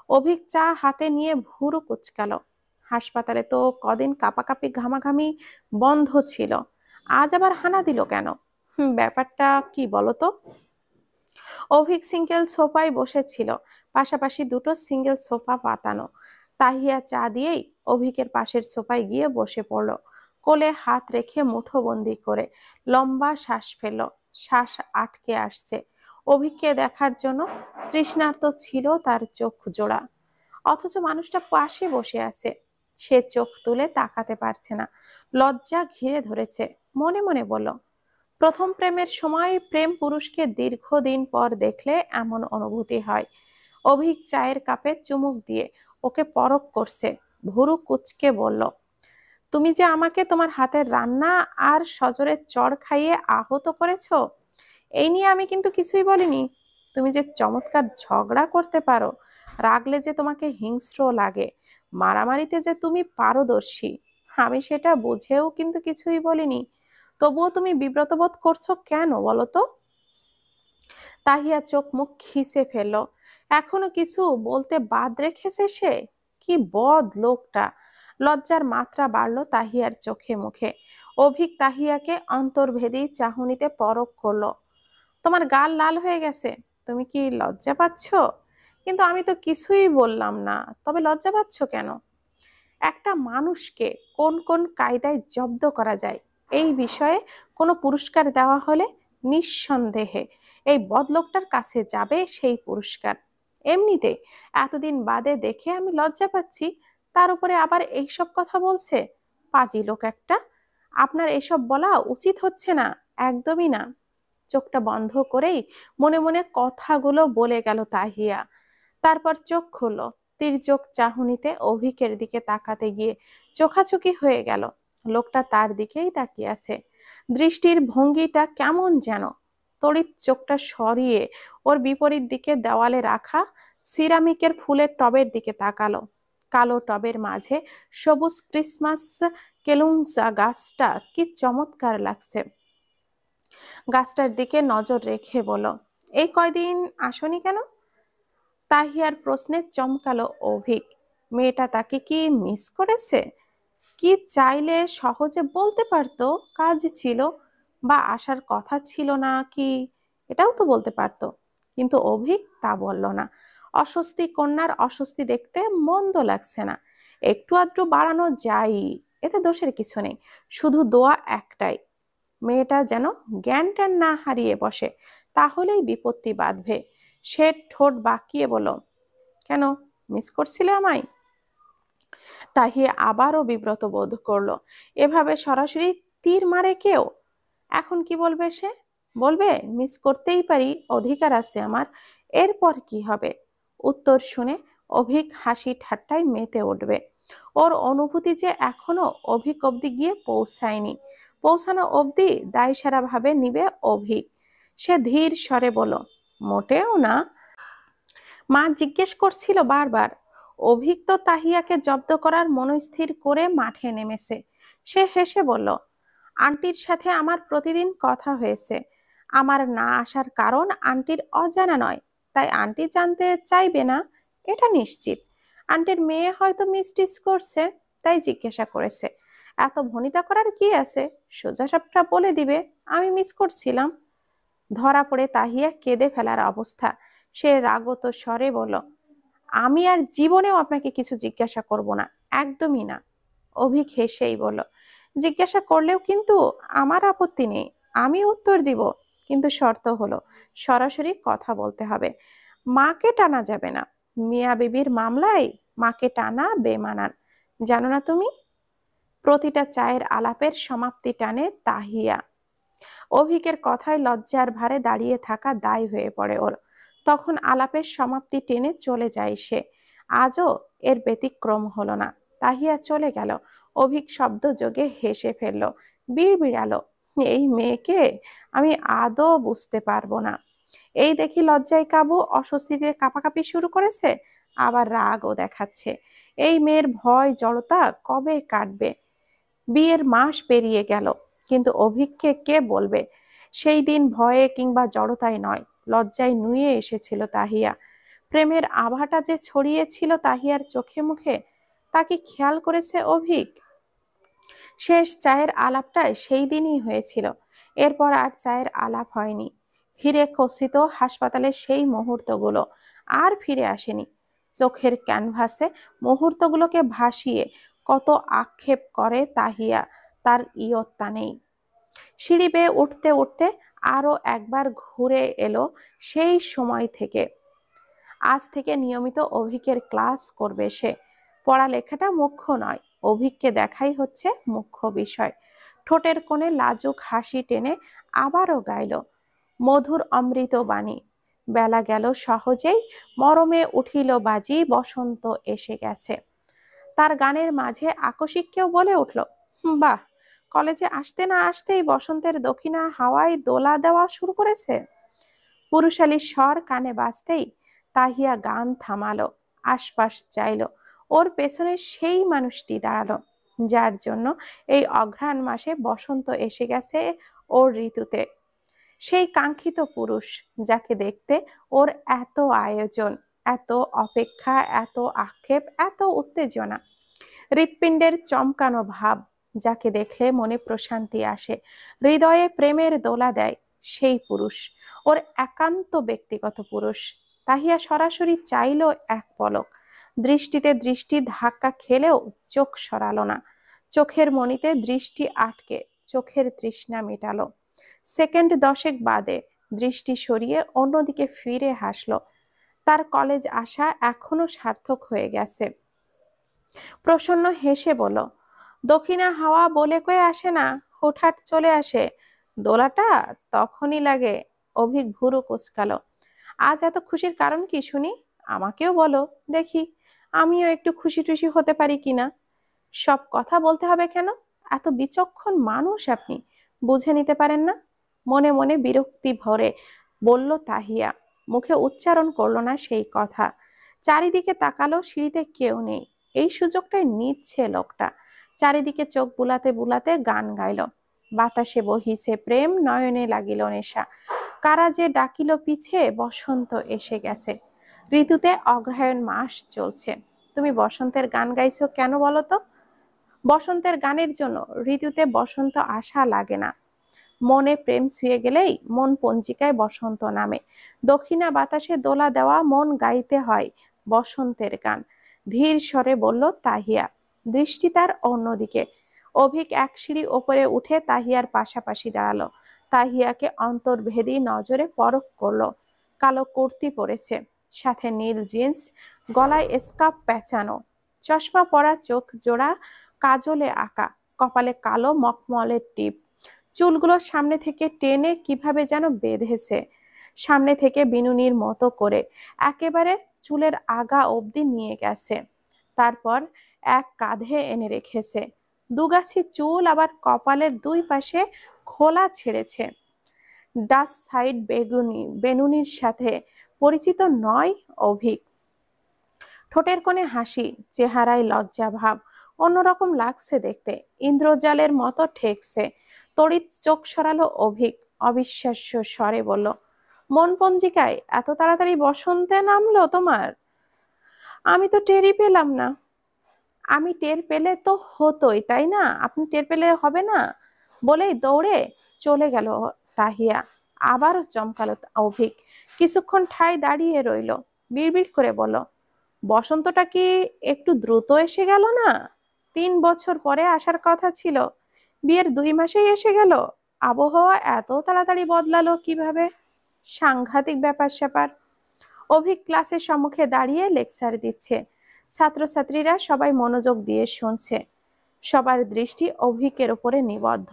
অভিক চা হাতে নিয়ে ভুরু কুচকালো। হাসপাতালে তো কদিন কাপাকাপি ঘামাঘামি বন্ধ ছিল, আজ আবার হানা দিল কেন? ব্যাপারটা কি বলতো? অভিক সিঙ্গেল সোফায় বসেছিল, পাশাপাশি দুটো সিঙ্গেল সোফা পাতানো। তাহিয়া চা দিয়েই অভিকের পাশের সোফায় গিয়ে বসে পড়ল, কোলে হাত রেখে মুঠোবন্দি করে লম্বা শ্বাস ফেলল। শ্বাস আটকে আসছে। অভিককে দেখার জন্য তৃষ্ণার্ত ছিল তার চোখ জোড়া, অথচ মানুষটা পাশে বসে আছে। সে চোখ তুলে তাকাতে পারছে না, লজ্জা ঘিরে ধরেছে। মনে মনে বলল, প্রথম প্রেমের সময় প্রেম পুরুষকে দীর্ঘদিন পর দেখলে এমন অনুভূতি হয়। অভিক চায়ের কাপে চুমুক দিয়ে ওকে পরখ করছে, ভুরু কুঁচকে বলল, তুমি যে আমাকে তোমার হাতের রান্না আর সজোরে চড় খাইয়ে আহত করেছো, এই নিয়ে আমি কিন্তু কিছুই বলিনি। তুমি যে চমৎকার ঝগড়া করতে পারো, রাগলে যে তোমাকে হিংস্র লাগে, মারামারিতে যে তুমি পারদর্শী, আমি সেটা বুঝেও কিন্তু কিছুই বলিনি। তবুও তুমি বিব্রত বোধ করছো কেন বলো তো? তাহিয়া চোখ মুখ খিসে ফেলল। এখনো কিছু বলতে বাদ রেখেছে সে? কি বদ লোকটা! লজ্জার মাত্রা বাড়লো তাহিয়ার চোখে মুখে। অভিক তাহিয়াকে অন্তর্ভেদী চাহনিতে পরখ করলো। তোমার গাল লাল হয়ে গেছে, তুমি কি লজ্জা পাচ্ছ? কিন্তু আমি তো কিছুই বললাম না, তবে লজ্জা পাচ্ছ কেন? একটা মানুষকে কোন কোন কায়দায় জব্দ করা যায় এই বিষয়ে কোনো পুরস্কার দেওয়া হলে নিঃসন্দেহে এই বদলোকটার কাছে যাবে সেই পুরস্কার। এমনিতে এতদিন বাদে দেখে আমি লজ্জা পাচ্ছি, তার উপরে আবার এইসব কথা বলছে। পাজি লোক একটা। আপনার এসব বলা উচিত হচ্ছে না, একদমই না। চোখটা বন্ধ করেই মনে মনে কথাগুলো বলে গেল তাহিয়া। তারপর চোখ খুলল। তির্যক চাহনিতে অভিকের দিকে তাকাতে গিয়ে চোখাচোখি হয়ে গেল। লোকটা তার দিকেই তাকিয়ে আছে। দৃষ্টির ভঙ্গিটা কেমন যেন। তড়িৎ চোখটা সরিয়ে ওর বিপরীত দিকে দেওয়ালে রাখা সিরামিকের ফুলের টবের দিকে তাকালো। কালো টবের মাঝে সবুজ ক্রিসমাস কেলুনসা গাছটা কি চমৎকার লাগছে। গাছটার দিকে নজর রেখে বলো, এই কয়দিন আসনি কেন? তাহিয়ার প্রশ্নে চমকালো অভিক। মেয়েটা তাকে কি মিস করেছে? কি চাইলে সহজে বলতে পারতো কাজ ছিল, বা আসার কথা ছিল না কি, এটাও তো বলতে পারতো। কিন্তু অভিক তা বলল না। অস্বস্তি কন্যার অস্বস্তি দেখতে মন্দ লাগছে না। একটু আধটু বাড়ানো যায়, এতে দোষের কিছু নেই। শুধু দোয়া একটাই, মেয়েটা যেন জ্ঞান ট্যান না হারিয়ে বসে, তাহলেই বিপত্তি বাঁধবে। সে ঠোঁট বাঁকিয়ে বলল, কেন, মিস করছিলে আমায়? তাহিয়া আবারও বিব্রত বোধ করলো। এভাবে সরাসরি তীর মারে কেউ? এখন কি বলবে সে? বলবে মিস করতেই পারি, অধিকার আছে আমার। এরপর কি হবে? উত্তর শুনে অভিক হাসি ঠাট্টায় মেতে উঠবে। ওর অনুভূতি যে এখনো অভিক অব্দি গিয়ে পৌঁছায়নি। পৌঁছানো অবধি দায়সারা ভাবে নিবে অভিক। সে ধীর স্বরে বলল, মোটেও না। মা জিজ্ঞেস করছিল বারবার। অভিক তো তাহিয়াকে জব্দ করার মনস্থির করে মাঠে নেমেছে। সে হেসে বলল, আন্টির সাথে আমার প্রতিদিন কথা হয়েছে। আমার না আসার কারণ আন্টির অজানা নয়, তাই আন্টি জানতে চাইবে না, এটা নিশ্চিত। আন্টির মেয়ে হয়তো মিসটিস করছে, তাই জিজ্ঞাসা করেছে। এত ভনিতা করার কি আছে? সোজা সাপটা বলে দিবে আমি মিস করছিলাম। ধরা পড়ে তাহিয়া কেঁদে ফেলার অবস্থা। সে রাগত স্বরে বলল, আমি আর জীবনেও আপনাকে কিছু জিজ্ঞাসা করব না, একদমই না। অভিক হেসেই বলল, জিজ্ঞাসা করলেও কিন্তু আমার আপত্তি নেই, আমি উত্তর দিব। কিন্তু শর্ত হলো সরাসরি কথা বলতে হবে। মাকে টানা যাবে না। মিয়া বিবির মামলায় মাকে টানা বেমানান, জানো না তুমি? প্রতিটা চায়ের আলাপের সমাপ্তি টানে তাহিয়া। অভিকের কথায় লজ্জার ভারে দাঁড়িয়ে থাকা দায় হয়ে পড়ে ওর। তখন আলাপের সমাপ্তি টেনে চলে যায় সে। আজও এর ব্যতিক্রম হলো না। তাহিয়া চলে গেল। অভিক শব্দযোগে হেসে ফেলল, বিড়বিড়ালো, এই মেয়েকে আমি আদৌ বুঝতে পারবো না। এই দেখি লজ্জায় কাবু অস্বস্তিতে কাঁপাকাঁপি শুরু করেছে, আবার রাগও দেখাচ্ছে। এই মেয়ের ভয় জড়তা কবে কাটবে? বিয়ের মাস পেরিয়ে গেল, কিন্তু অভিককে কে বলবে? সেই দিন ভয়ে কিংবা জড়তায় নয়, লজ্জায় নুয়ে এসেছিল তাহিয়া। প্রেমের আভাটা যে ছড়িয়েছিল তাহিয়ার চোখে মুখে, তা কি খেয়াল করেছে অভিক? শেষ চায়ের আলাপটা সেই দিনই হয়েছিল। এরপর আর চায়ের আলাপ হয়নি। ফিরে খসিত হাসপাতালের সেই মুহূর্তগুলো আর ফিরে আসেনি। চোখের ক্যানভাসে মুহূর্তগুলোকে ভাসিয়ে কত আক্ষেপ করে তাহিয়া, তার ইয়ত্তা নেই। সিঁড়ি বেয়ে উঠতে উঠতে আরো একবার ঘুরে এলো সেই সময় থেকে। আজ থেকে নিয়মিত অভিকের ক্লাস করবে সে। পড়ালেখাটা মুখ্য নয়, অভিককে দেখাই হচ্ছে মুখ্য বিষয়। ঠোঁটের কোণে লাজুক হাসি টেনে আবারও গাইল, মধুর অমৃত বাণী। বেলা গেল সহজেই, মরমে উঠিল বাজি, বসন্ত এসে গেছে। তার গানের মাঝে আকস্মিক কেউ বলে উঠল, বাহ, কলেজে আসতে না আসতেই বসন্তের দক্ষিণা হাওয়ায় দোলা দেওয়া শুরু করেছে। পুরুষালী স্বর কানে বাজতেই তাহিয়া গান থামালো, আশপাশ চাইলো। ওর পেছনে সেই মানুষটি দাঁড়ালো যার জন্য এই অঘ্রাণ মাসে বসন্ত এসে গেছে ওর ঋতুতে। সেই কাঙ্ক্ষিত পুরুষ যাকে দেখতে ওর এত আয়োজন, এত অপেক্ষা, এত আক্ষেপ, এত উত্তেজনা। হৃৎপিণ্ডের চমকানো ভাব, যাকে দেখলে মনে প্রশান্তি আসে, হৃদয়ে প্রেমের দোলা দেয়, সেই পুরুষ। ওর একান্ত ব্যক্তিগত পুরুষ। তাহিয়া সরাসরি চাইলো এক পলক, দৃষ্টিতে দৃষ্টি ধাক্কা খেলেও চোখ সরালো না। চোখের মণিতে দৃষ্টি আটকে চোখের তৃষ্ণা মেটালো। সেকেন্ড 10 বাদে দৃষ্টি সরিয়ে অন্যদিকে ফিরে হাসলো। তার কলেজ আসা এখনো সার্থক হয়ে গেছে। প্রসন্ন হেসে বলল, দক্ষিণা হাওয়া বলে কয়ে আসে না, হুটহাট চলে আসে। দোলাটা তখনই লাগে। অভিক ভুরু কুচকালো। আজ এত খুশির কারণ কি শুনি? আমাকেও বলো দেখি, আমিও একটু খুশি টুশি হতে পারি কিনা। সব কথা বলতে হবে কেন? এত বিচক্ষণ মানুষ আপনি, বুঝে নিতে পারেন না? মনে মনে বিরক্তি ভরে বলল তাহিয়া, মুখে উচ্চারণ করলো না সেই কথা। চারিদিকে তাকালো, সিঁড়িতে কেউ নেই। এই সুযোগটাই নিচ্ছে লোকটা। চারিদিকে চোখ বুলাতে বুলাতে গান গাইল। বাতাসে বহিছে প্রেম, নয়নে লাগিল নেশা। কারা যে ডাকিল পিছে, বসন্ত এসে গেছে। ঋতুতে অগ্রহায়ণ মাস চলছে। তুমি বসন্তের গান গাইছো কেন বলো তো? বসন্তের গানের জন্য। ঋতুতে বসন্ত আসা লাগে না। মনে প্রেম ছুঁয়ে গেলেই মন পঞ্জিকায় বসন্ত নামে। দক্ষিণা বাতাসে দোলা দেওয়া মন গাইতে হয় বসন্তের গান। ধীর স্বরে বলল তাহিয়া। দৃষ্টি তার অন্যদিকে। অভিক এক সিঁড়ি ওপরে উঠে তাহিয়ার পাশাপাশি দাঁড়ালো। তাহিয়াকে অন্তর্ভেদী নজরে পরখ করলো। কালো কুর্তি পরেছে, সাথে নীল জিন্স, গলায় স্কার্ফ পেঁচানো, চশমা পরা, চোখ জোড়া কাজলে আঁকা, কপালে কালো মখমলের টিপ। চুলগুলো সামনে থেকে টেনে কিভাবে যেন বেঁধেছে, সামনে থেকে বিনুনির মতো করে একেবারে চুলের আগা অবধি নিয়ে গেছে। তারপর এক কাঁধে এনে রেখেছে। দুগাছি চুল আবার কপালের দুই পাশে খোলা ছেড়েছে। ডাস সাইড বেনুনির সাথে পরিচিত নয় অভিক। ঠোঁটের কোণে হাসি, চেহারায় লজ্জা ভাব, অন্যরকম লাগছে দেখতে, ইন্দ্রজালের মতো ঠেকছে। তড়িৎ চোখ সরালো অভিক, অবিশ্বাস্য স্বরে বলল, মন পঞ্জিকায় এত তাড়াতাড়ি বসন্তে নামলো তোমার? আমি তো টেরই পেলাম না। আমি টের পেলে তো হতোই, তাই না? আপনি টের পেলে হবে না? বলেই দৌড়ে চলে গেল তাহিয়া। আবারও চমকালো অভিক। কিছুক্ষণ ঠায় দাঁড়িয়ে রইল, বিড়বিড় করে বলল, বসন্তটা কি একটু দ্রুত এসে গেল না? 3 বছর পরে আসার কথা ছিল, বিয়ের 2 মাসেই এসে গেল। আবহাওয়া এত তাড়াতাড়ি বদলালো কিভাবে? সাংঘাতিক ব্যাপার স্যাপার। অভিক ক্লাসের সম্মুখে দাঁড়িয়ে লেকচার দিচ্ছে। ছাত্রছাত্রীরা সবাই মনোযোগ দিয়ে শুনছে। সবার দৃষ্টি অভিকের উপরে নিবদ্ধ।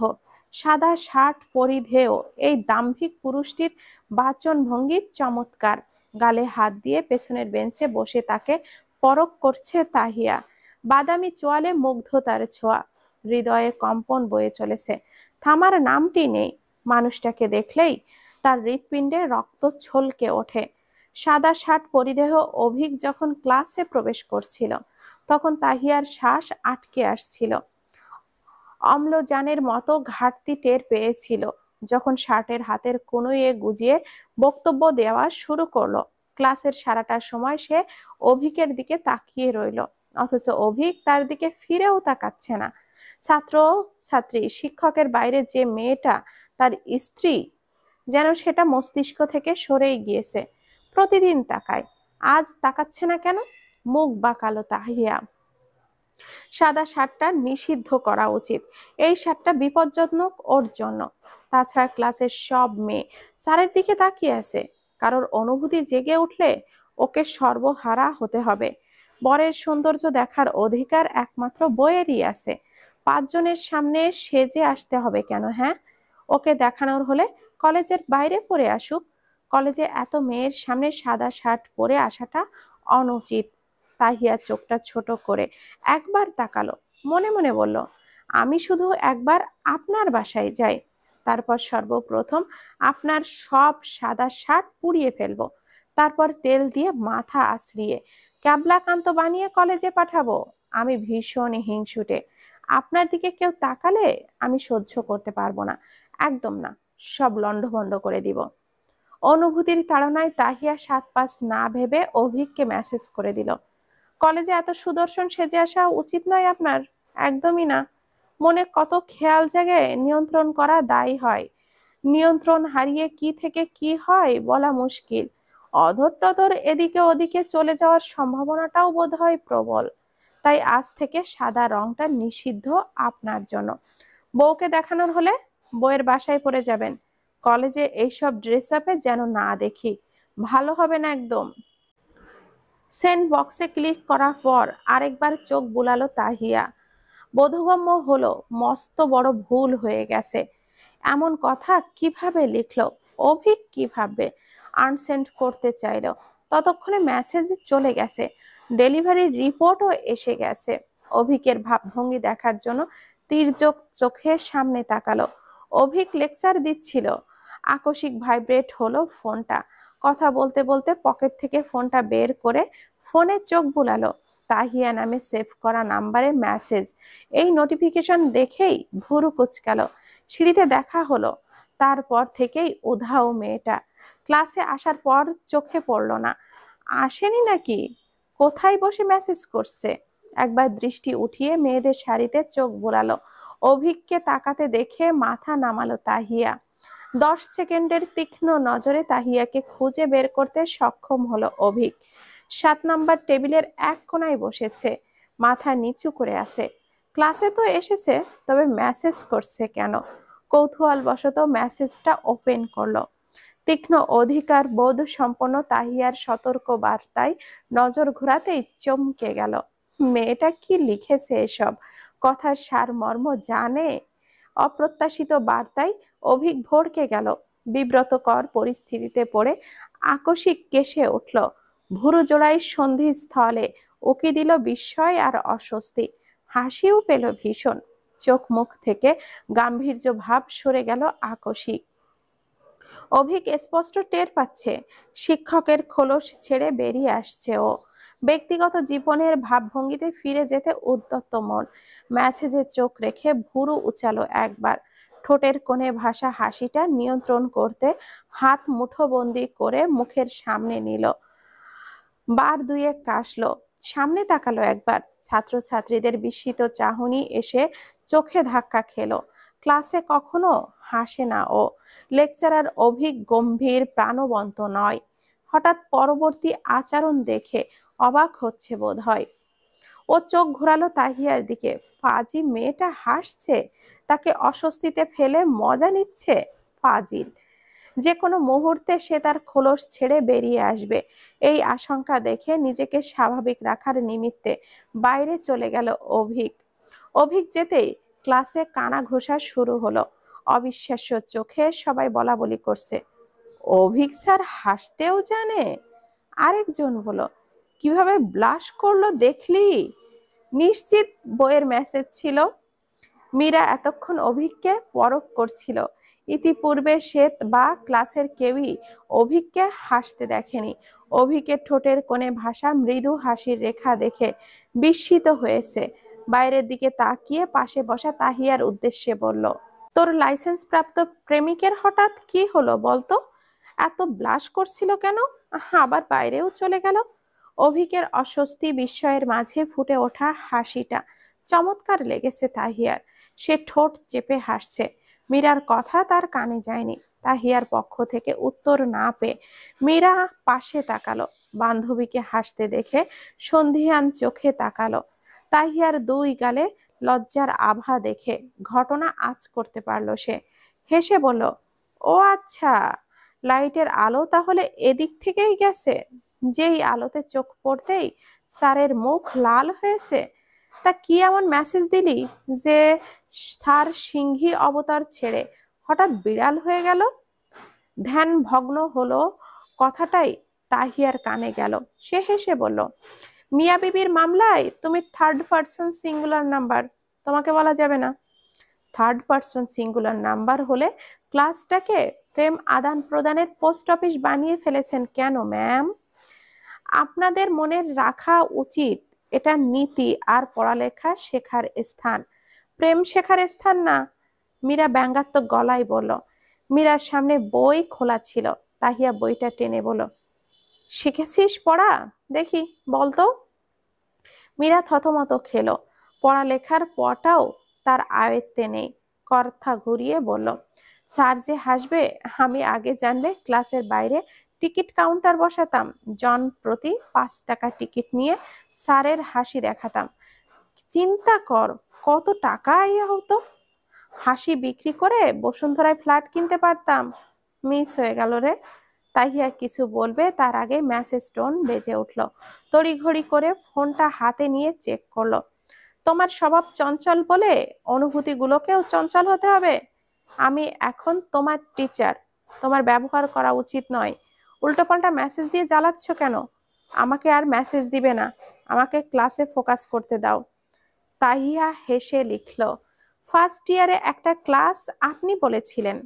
সাদা শার্ট পরিধেয় এই দাম্ভিক পুরুষটির বাচন ভঙ্গি চমৎকার। গালে হাত দিয়ে পেছনের বেঞ্চে বসে তাকে পরখ করছে তাহিয়া। বাদামি চোয়ালে মুগ্ধতার ছোঁয়া, হৃদয়ে কম্পন বয়ে চলেছে। থামার নামটি নেই। মানুষটাকে দেখলেই তার হৃৎপিণ্ডে রক্ত ছলকে ওঠে। সাদা শার্ট পরিধেয় অভিক যখন ক্লাসে প্রবেশ করছিল, তখন তাহিয়ার শ্বাস আটকে আসছিল। অম্লজানের মতো ঘাটতি টের পেয়েছিল যখন শার্টের হাতের কনুইয়ে গুজিয়ে বক্তব্য দেওয়া শুরু করলো। ক্লাসের সারাটা সময় সে অভিকের দিকে তাকিয়ে রইল, অথচ অভিক তার দিকে ফিরেও তাকাচ্ছে না। ছাত্র ছাত্রী, শিক্ষকের বাইরে যে মেয়েটা তার স্ত্রী, যেন সেটা মস্তিষ্ক থেকে সরেই গিয়েছে। প্রতিদিন তাকায়, আজ তাকাচ্ছে না কেন? মুখ বাঁকালো তাহিয়া। সাদা শার্টটা নিষিদ্ধ করা উচিত। এই শার্টটা বিপজ্জনক ওর জন্য। তাছাড়া ক্লাসের সব মেয়ে স্যারের দিকে তাকিয়ে আছে। কারোর অনুভূতি জেগে উঠলে ওকে সর্বহারা হতে হবে। বরের সৌন্দর্য দেখার অধিকার একমাত্র বইয়েরই আছে। 5 জনের সামনে সেজে আসতে হবে কেন? হ্যাঁ, ওকে দেখানোর হলে কলেজের বাইরে পরে আসুক। কলেজে এত মেয়ের সামনে সাদা শার্ট পরে আসাটা অনুচিত। তাহিয়া চোখটা ছোট করে একবার তাকালো, মনে মনে বলল, আমি শুধু একবার আপনার বাসায় যাই, তারপর সর্বপ্রথম আপনার সব সাদা শার্ট পুড়িয়ে ফেলবো। তারপর তেল দিয়ে মাথা আছড়িয়ে ক্যাবলাকান্ত বানিয়ে কলেজে পাঠাবো। আমি ভীষণ হিংসুটে। আপনার দিকে কেউ তাকালে আমি সহ্য করতে পারবো না, একদম না। সব লন্ডভন্ড করে দিব। অনুভূতির তাড়নায় তাহিয়া 7-5 না ভেবে অভিককে মেসেজ করে দিল, কলেজে এত সুদর্শন সেজে আসা উচিত নয় আপনার, একদমই না। মনে কত খেয়াল জাগে, নিয়ন্ত্রণ করা দায়ী হয়। নিয়ন্ত্রণ হারিয়ে কি থেকে কি হয় বলা মুশকিল। অধর টধর এদিকে ওদিকে চলে যাওয়ার সম্ভাবনাটাও বোধহয় প্রবল। তাই আজ থেকে সাদা রংটা নিষিদ্ধ আপনার জন্য। বউকে দেখানোর হলে বউয়ের বাসায় পরে যাবেন। কলেজে এইসব ড্রেস আপে যেন না দেখি, ভালো হবে না একদম। সেন্ড বক্সে ক্লিক করার পর আরেকবার চোখ বুলালো তাহিয়া। বোধগম্য হলো মস্ত বড় ভুল হয়ে গেছে। এমন কথা কিভাবে লিখলো? অভিক কি ভাববে? আনসেন্ড করতে চাইলো, ততক্ষণে মেসেজ চলে গেছে, ডেলিভারি রিপোর্টও এসে গেছে। অভিকের ভাবভঙ্গি দেখার জন্য তীর্যক চোখের সামনে তাকালো। অভিক লেকচার দিচ্ছিল। আকস্মিক ভাইব্রেট হলো ফোনটা। কথা বলতে বলতে পকেট থেকে ফোনটা বের করে ফোনে চোখ বুলালো। তাহিয়া নামে সেভ করা নাম্বারের মেসেজ। এই নোটিফিকেশন দেখেই ভুরু কুচকালো। সিঁড়িতে দেখা হলো। তারপর থেকেই উধাও মেয়েটা। ক্লাসে আসার পর চোখে পড়লো না। আসেনি নাকি? কোথায় বসে মেসেজ করছে? একবার দৃষ্টি উঠিয়ে মেয়েদের শাড়িতে চোখ বোলালো। অভিককে তাকাতে দেখে মাথা নামালো তাহিয়া। 10 সেকেন্ডের তীক্ষ্ণ নজরে তাহিয়াকে খুঁজে বের করতে সক্ষম হলো অভিক। 7 নম্বর টেবিলের এক কোনায় বসেছে, মাথা নিচু করে আছে। ক্লাসে তো এসেছে, তবে মেসেজ করছে কেন? কৌতূহলবশত মেসেজটা ওপেন করলো। তীক্ষ্ণ অধিকার বোধ সম্পন্ন তাহিয়ার সতর্ক বার্তায় নজর ঘোরাতেই চমকে গেল। মেয়েটা কি লিখেছে এসব? কথার সারমর্ম জানে? অপ্রত্যাশিত বার্তায় অভিক ভড়কে গেল। বিব্রতকর পরিস্থিতিতে পড়ে আকস্মিক কেশে উঠল। ভুরু জোড়ায় সন্ধিস্থলে উকি দিল বিস্ময় আর অস্বস্তি। হাসিও পেল ভীষণ। চোখ মুখ থেকে গাম্ভীর্য ভাব সরে গেল আকস্মিক। অভিক স্পষ্ট টের পাচ্ছে শিক্ষকের খোলস ছেড়ে বেরিয়ে আসছে ও। ব্যক্তিগত জীবনের ভাবভঙ্গিতে ফিরে যেতে উদ্যত মন। মেসেজে চোখ রেখে ভুরু উচালো একবার। ঠোঁটের কোণে ভাসা হাসিটা নিয়ন্ত্রণ করতে হাত মুঠোবন্দি করে মুখের সামনে নিল। বার দুয়েক কাশলো। সামনে তাকালো একবার। ছাত্রছাত্রীদের বিস্মিত চাহনি এসে চোখে ধাক্কা খেলো। ক্লাসে কখনো হাসে না ও। লেকচারার অভিক গম্ভীর প্রাণবন্ত নয়। হঠাৎ পরবর্তী আচরণ দেখে অবাক হচ্ছে বোধ হয়। ও চোখ ঘোরালো তাহিয়ার দিকে। ফাজি মেয়েটা হাসছে, তাকে অস্বস্তিতে ফেলে মজা নিচ্ছে। ফাজিল। যে কোনো মুহূর্তে সে তার খোলস ছেড়ে বেরিয়ে আসবে, এই আশঙ্কা দেখে নিজেকে স্বাভাবিক রাখার নিমিত্তে বাইরে চলে গেল অভিক। অভিক যেতেই ক্লাসে কানা ঘোষা শুরু হলো। অবিশ্বাস্য চোখে সবাই বলা বলি করছে, অভিক স্যার হাসতেও জানে? আরেকজন বলো, কিভাবে ব্লাশ করলো দেখলি? নিশ্চিত বইয়ের মেসেজ ছিল। মীরা এতক্ষণ অভিককে পরখ করছিল। ইতিপূর্বে সে বা ক্লাসের কেউই অভিককে হাসতে দেখেনি। অভিকের ঠোঁটের কোণে ভাসা মৃদু হাসির রেখা দেখে বিস্মিত হয়েছে। বাইরের দিকে তাকিয়ে পাশে বসা তাহিয়ার উদ্দেশ্যে বলল, তোর লাইসেন্স প্রাপ্ত প্রেমিকের হঠাৎ কি হলো বলতো? এত ব্লাশ করছিল কেন? আবার বাইরেও চলে গেল। অভিকের অস্বস্তি বিস্ময়ের মাঝে ফুটে ওঠা হাসিটা চমৎকার লেগেছে তাহিয়ার। সে ঠোঁট চেপে হাসছে। মীরার কথা তার কানে যায়নি। তাহিয়ার পক্ষ থেকে উত্তর না পেয়ে মীরা পাশে তাকালো। বান্ধবীকে হাসতে দেখে সন্ধিহান চোখে তাকালো। তাহিয়ার দুই গালে লজ্জার আভা দেখে ঘটনা আঁচ করতে পারল সে। হেসে বলল, ও আচ্ছা, লাইটের আলো তাহলে এদিক থেকেই গেছে। যেই আলোতে চোখ পড়তেই স্যারের মুখ লাল হয়েছে। তা কি এমন মেসেজ দিলি যে স্যার সিংহী অবতার ছেড়ে হঠাৎ বিড়াল হয়ে গেল? ধ্যান ভগ্ন হলো কথাটাই তাহিয়ার কানে গেল। সে হেসে বলল, মিয়া বিবির মামলায় তুমি থার্ড পারসন সিঙ্গুলার নাম্বার, তোমাকে বলা যাবে না। থার্ড পারসন সিঙ্গুলার নাম্বার হলে ক্লাসটাকে প্রেম আদান প্রদানের পোস্ট অফিস বানিয়ে ফেলেছেন কেন ম্যাম? আপনাদের মনে রাখা উচিত এটা নীতি আর পড়ালেখা শেখার স্থান, প্রেম শেখার স্থান না। মীরা ব্যঙ্গাত্মক গলায় বলল। মীরার সামনে বই খোলা ছিল। তাহিয়া বইটা টেনে বলল, শিখেছিস পড়া? দেখি বলতো। মীরা থতমত খেলো। পড়ালেখার পটাও তার আয়ত্তে নেই। কথা ঘুরিয়ে বলল, স্যার যে হাসবে, আমি আগে জানলে ক্লাসের বাইরে টিকিট কাউন্টার বসাতাম, জন প্রতি 5 টাকা টিকিট নিয়ে স্যারের হাসি দেখাতাম। চিন্তা কর কত টাকা ইয়া হতো। হাসি বিক্রি করে বসুন্ধরায় ফ্ল্যাট কিনতে পারতাম। মিস হয়ে গেল রে। তাহিয়া কিছু বলবে তার আগে মেসেজ টোন বেজে উঠল। তড়িঘড়ি করে ফোনটা হাতে নিয়ে চেক করলো। তোমার স্বভাব চঞ্চল বলে অনুভূতিগুলোকেও চঞ্চল হতে হবে। আমি এখন তোমার টিচার, তোমার ব্যবহার করা উচিত নয়। উল্টোপাল্টা মেসেজ দিয়ে জ্বালাচ্ছ কেন? আমাকে আর মেসেজ দিবে না, আমাকে ক্লাসে ফোকাস করতে দাও। তাহিয়া হেসে লিখল, ফার্স্ট ইয়ারে একটা ক্লাস আপনি বলেছিলেন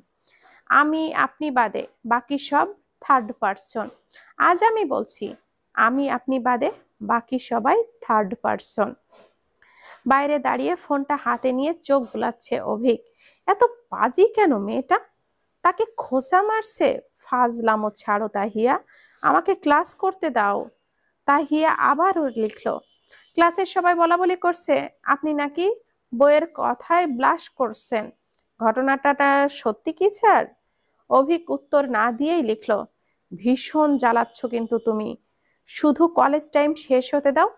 আমি আপনি বাদে বাকি সব থার্ড পারসন। আজ আমি বলছি আমি আপনি বাদে বাকি সবাই থার্ড পারসন। বাইরে দাঁড়িয়ে ফোনটা হাতে নিয়ে চোখ বুলাচ্ছে অভিক। এত পাজি কেন মেয়েটা? তাকে খোঁচা মারছে? ফাজলামো ছাড়ো তাহিয়া, আমাকে ক্লাস করতে দাও। তাহিয়া আবারও লিখলো, ক্লাসের সবাই বলা বলি করছে আপনি নাকি বইয়ের কথায় ব্লাশ করছেন। ঘটনাটা সত্যি কি স্যার? অভিক উত্তর না দিয়েই লিখলো, ভীষণ জ্বালাচ্ছ কিন্তু তুমি। শুধু কলেজ টাইম শেষ হতে দাও,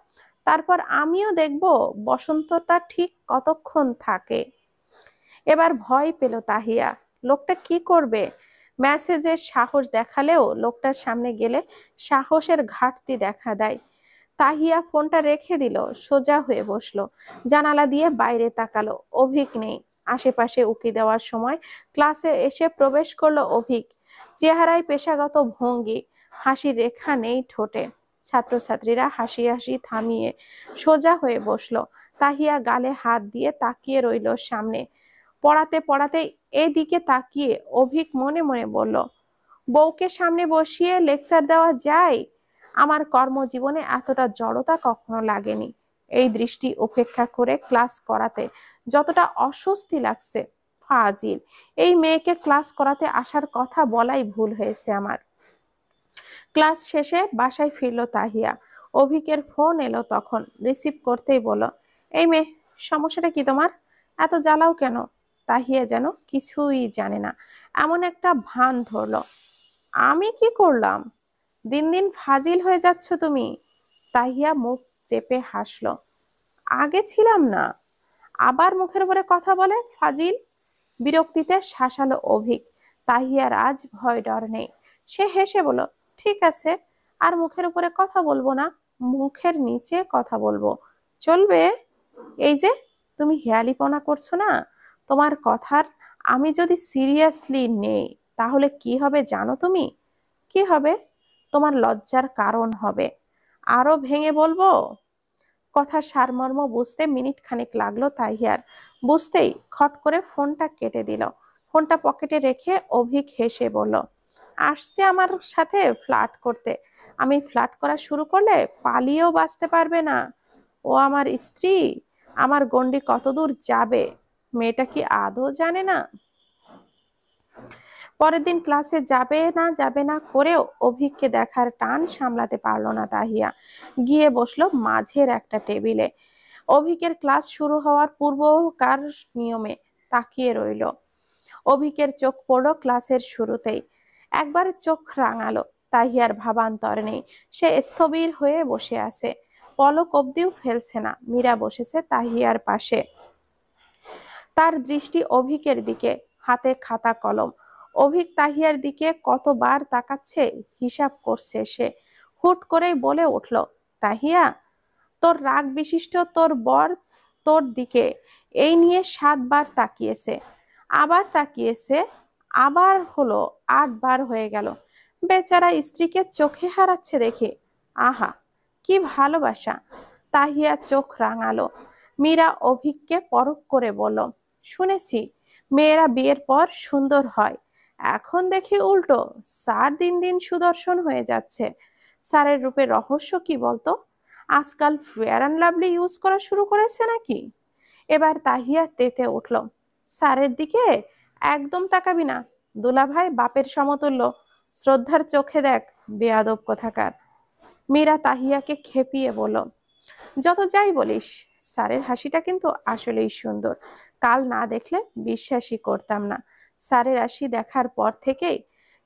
তারপর আমিও দেখব বসন্তটা ঠিক কতক্ষণ থাকে। এবার ভয় পেল তাহিয়া, লোকটা কি করবে? মেসেজের সাহস দেখালেও লোকটার সামনে গেলে সাহসের ঘাটতি দেখা দেয়। তাহিয়া ফোনটা রেখে দিল, সোজা হয়ে বসলো, জানালা দিয়ে বাইরে তাকালো। অভিক নেই। আশেপাশে উকি দেওয়ার সময় ক্লাসে এসে প্রবেশ করলো অভিক। চেহারায় পেশাগত ভঙ্গি, হাসির রেখা নেই ঠোঁটে। ছাত্রছাত্রীরা হাসি হাসি থামিয়ে সোজা হয়ে বসলো। তাহিয়া গালে হাত দিয়ে তাকিয়ে রইল সামনে। পড়াতে পড়াতে এদিকে তাকিয়ে অভিক মনে মনে বলল, বউকে সামনে বসিয়ে লেকচার দেওয়া যায়? আমার কর্মজীবনে এতটা জড়তা কখনো লাগেনি। এই দৃষ্টি উপেক্ষা করে ক্লাস করাতে যতটা অস্বস্তি লাগছে। ফাজিল, এই মেয়েকে ক্লাস করাতে আসার কথা বলাই ভুল হয়েছে আমার। ক্লাস শেষে বাসায় ফিরল তাহিয়া। অভিকের ফোন এলো তখন। রিসিভ করতেই বলল, এই মেয়ে, সমস্যাটা কি তোমার? এত জ্বালাও কেন? তাহিয়া যেন কিছুই জানে না এমন একটা ভান ধরলো। আমি কি করলাম? দিন দিন ফাজিল হয়ে যাচ্ছ তুমি। তাহিয়া মুখ চেপে হাসলো। আগে ছিলাম না, আবার মুখের উপরে কথা বলে ফাজিল। বিরক্তিতে শাসালো অভিক। তাহিয়ার আজ ভয় ডর নেই। সে হেসে বলল, ঠিক আছে, আর মুখের উপরে কথা বলবো না, মুখের নিচে কথা বলবো, চলবে? এই যে তুমি হেয়ালিপনা করছো না, তোমার কথার আমি যদি সিরিয়াসলি নেই তাহলে কি হবে জানো তুমি? কি হবে? তোমার লজ্জার কারণ হবে। আরো ভেঙে বলবো। কথার সারমর্ম বুঝতে মিনিট খানেক লাগলো তাহিয়ার। বুঝতেই খট করে ফোনটা কেটে দিল। ফোনটা পকেটে রেখে অভিক হেসে বলল, আসছে আমার সাথে ফ্লার্ট করতে। আমি ফ্লার্ট করা শুরু করলে পালিয়েও বাঁচতে পারবে না। ও আমার স্ত্রী, আমার গণ্ডি কতদূর যাবে মেয়েটা কি আদৌ জানে না? পরের দিন ক্লাসে যাবে না করেও অভিককে দেখার টান সামলাতে পারলো না তাহিয়া। গিয়ে বসলো মাঝের একটা টেবিলে। অভিকের ক্লাস শুরু হওয়ার পূর্বকার নিয়মে তাকিয়ে রইল। অভিকের চোখ পড়লো ক্লাসের শুরুতেই। একবার চোখ রাঙালো। তাহিয়ার ভাবান্তর নেই। সে স্থবির হয়ে বসে আছে, পলক অব্দিও ফেলছে না। মীরা বসেছে তাহিয়ার পাশে, তার দৃষ্টি অভিকের দিকে, হাতে খাতা কলম। অভিক তাহিয়ার দিকে কতবার তাকাচ্ছে হিসাব করছে সে। হুট করেই বলে উঠল, তাহিয়া, তোর রাগ বিশিষ্ট তোর বর তোর দিকে এই নিয়ে 7 বার তাকিয়েছে, আবার তাকিয়েছে, আবার হলো 8 বার হয়ে গেল। বেচারা স্ত্রীকে চোখে হারাচ্ছে দেখে। আহা, কি ভালোবাসা! তাহিয়া চোখ রাঙালো। মীরা অভিককে পরখ করে বলল, শুনেছি মেয়েরা বিয়ের পর সুন্দর হয়, এখন দেখি উল্টো। স্যার দিন দিন সুদর্শন হয়ে যাচ্ছে। স্যারের রূপের রহস্য কি বলতো? আজকাল ফেয়ার অ্যান্ড লাভলি ইউজ করা শুরু করেছে নাকি? এবার তাহিয়া তেতে উঠল। স্যারের দিকে একদম তাকাবি না, দুলাভাই বাপের সমতুল্য, শ্রদ্ধার চোখে দেখ, বেয়াদব কোথাকার। মীরা তাহিয়াকে খেপিয়ে বলল, যত যাই বলিস, স্যারের হাসিটা কিন্তু আসলেই সুন্দর। কাল না দেখলে বিশ্বাসই করতাম না। স্যারের আসি দেখার পর থেকেই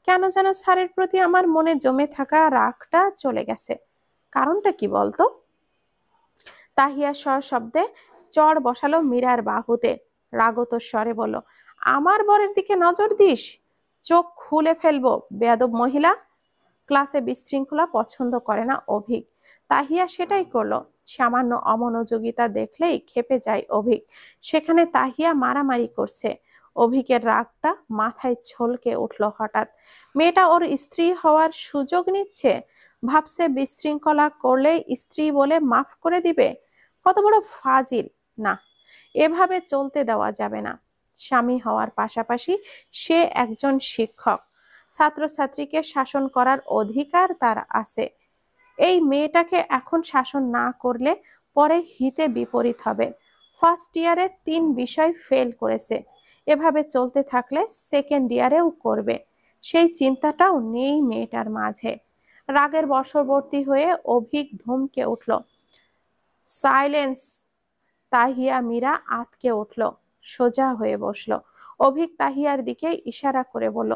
কেন যেন স্যারের প্রতি আমার মনে জমে থাকা রাগটা চলে গেছে। কারণটা কি বলতো? তাহিয়া সশব্দে চড় বসালো মীরার বাহুতে, রাগত স্বরে বলল, আমার বরের দিকে নজর দিস? চোখ খুলে ফেলবো বেয়াদব মহিলা। ক্লাসে বিশৃঙ্খলা পছন্দ করে না অভিক, তাহিয়া সেটাই করলো। সামান্য অমনোযোগিতা দেখলেই ক্ষেপে যায় অভিক, সেখানে তাহিয়া মারামারি করছে। অভিকের রাগটা মাথায় ছলকে উঠল হঠাৎ। মেয়েটা ওর স্ত্রী হওয়ার সুযোগ নিচ্ছে, ভাবছে বিশৃঙ্খলা করলে স্ত্রী বলে মাফ করে দিবে। কত বড় ফাজিল! না, এভাবে চলতে দেওয়া যাবে না। স্বামী হওয়ার পাশাপাশি সে একজন শিক্ষক, ছাত্রছাত্রীকে শাসন করার অধিকার তার আছে। এই মেয়েটাকে এখন শাসন না করলে পরে হিতে বিপরীত হবে। ফার্স্ট ইয়ারে 3 বিষয় ফেল করেছে, এভাবে চলতে থাকলে সেকেন্ড ইয়ারেও করবে। সেই চিন্তাটাও নেই মেয়েটার মাঝে। রাগের বশবর্তী হয়ে অভিক ধমকে উঠল, সাইলেন্স! তাহিয়া মীরা আঁতকে উঠল, সোজা হয়ে বসলো। অভিক তাহিয়ার দিকে ইশারা করে বলল,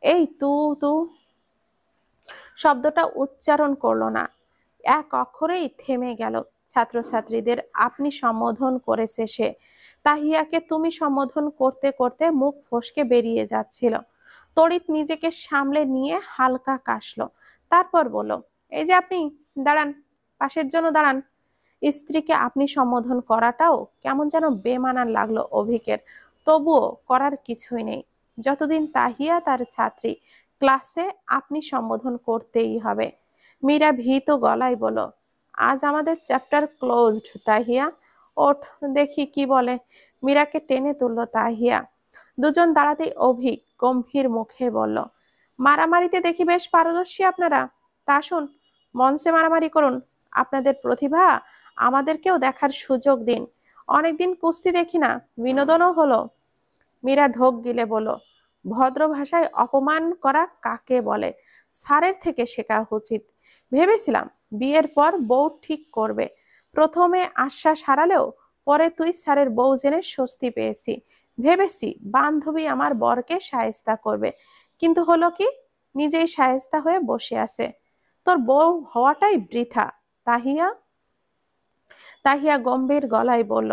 এই তু তু শব্দটা উচ্চারণ করলো না, এক অক্ষরেই থেমে গেল। ছাত্রছাত্রীদের আপনি সম্বোধন করেছে সে, তাহিয়াকে তুমি সম্বোধন করতে করতে মুখ ফসকে বেরিয়ে যাচ্ছিল। তড়িৎ নিজেকে সামলে নিয়ে হালকা কাশলো, তারপর বলল, এই যে আপনি, দাঁড়ান, পাশের জন্য দাঁড়ান। স্ত্রীকে আপনি সম্বোধন করাটাও কেমন যেন বেমানান লাগলো অভিকের, তবুও করার কিছুই নেই। যতদিন তাহিয়া তার ছাত্রী, ক্লাসে আপনি সম্বোধন করতেই হবে। মীরা ভীত গলায় বলল, আজ আমাদের চ্যাপ্টার ক্লোজড তাহিয়া, ওঠ দেখি কি বলে। মীরাকে টেনে তুলল তাহিয়া। দুজন দাঁড়াতেই অভিক গম্ভীর মুখে বলল, মারামারিতে দেখি বেশ পারদর্শী আপনারা, তা আসুন মঞ্চে মারামারি করুন। আপনাদের প্রতিভা আমাদেরকেও দেখার সুযোগ দিন। অনেকদিন কুস্তি দেখি না, বিনোদনও হলো। মীরা ঢোক গিলে বলল, ভদ্র ভাষায় অপমান করা কাকে বলে? স্যারের থেকে শেখা উচিত। ভেবেছিলাম বিয়ের পর বউ ঠিক করবে, প্রথমে আশ্বাস হারালেও পরে তুই স্যারের বউ জেনে স্বস্তি পেয়েছি। ভেবেছি বান্ধবী আমার বরকে শায়েস্তা করবে, কিন্তু হলো কি, নিজেই শায়েস্তা হয়ে বসে আছে। তোর বউ হওয়াটাই বৃথা। তাহিয়া তাহিয়া গম্ভীর গলায় বলল,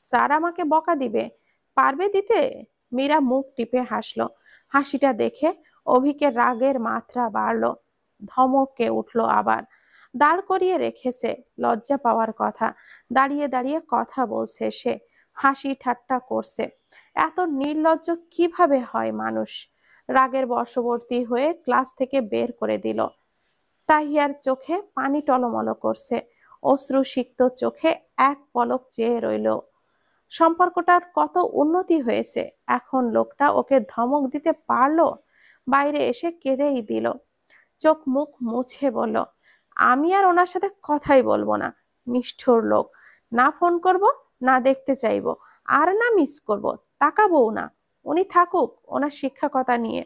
স্যার আমাকে বকা দিবে, পারবে দিতে? মীরা মুখ টিপে হাসলো। হাসিটা দেখে অভিকের রাগের মাত্রা বাড়লো, ধমকে উঠলো আবার। দাঁড় করিয়ে রেখেছে, লজ্জা পাওয়ার কথা, দাঁড়িয়ে দাঁড়িয়ে কথা বলছে সে, হাসি ঠাট্টা করছে। এত নির্লজ্জ কিভাবে হয় মানুষ! রাগের বশবর্তী হয়ে ক্লাস থেকে বের করে দিল। তাহিয়ার চোখে পানি টলমল করছে, অশ্রুসিক্ত চোখে এক পলক চেয়ে রইল। সম্পর্কটার কত উন্নতি হয়েছে, এখন লোকটা ওকে ধমক দিতে পারলো? বাইরে এসে কেঁদেই দিল, চোখ মুখ মুছে বলল, আমি আর ওনার সাথে কথাই বলবো না। নিষ্ঠুর লোক, না ফোন করব, না দেখতে চাইবো, আর না মিস করব, তাকাবো না। উনি থাকুক ওনার শিক্ষকতা নিয়ে।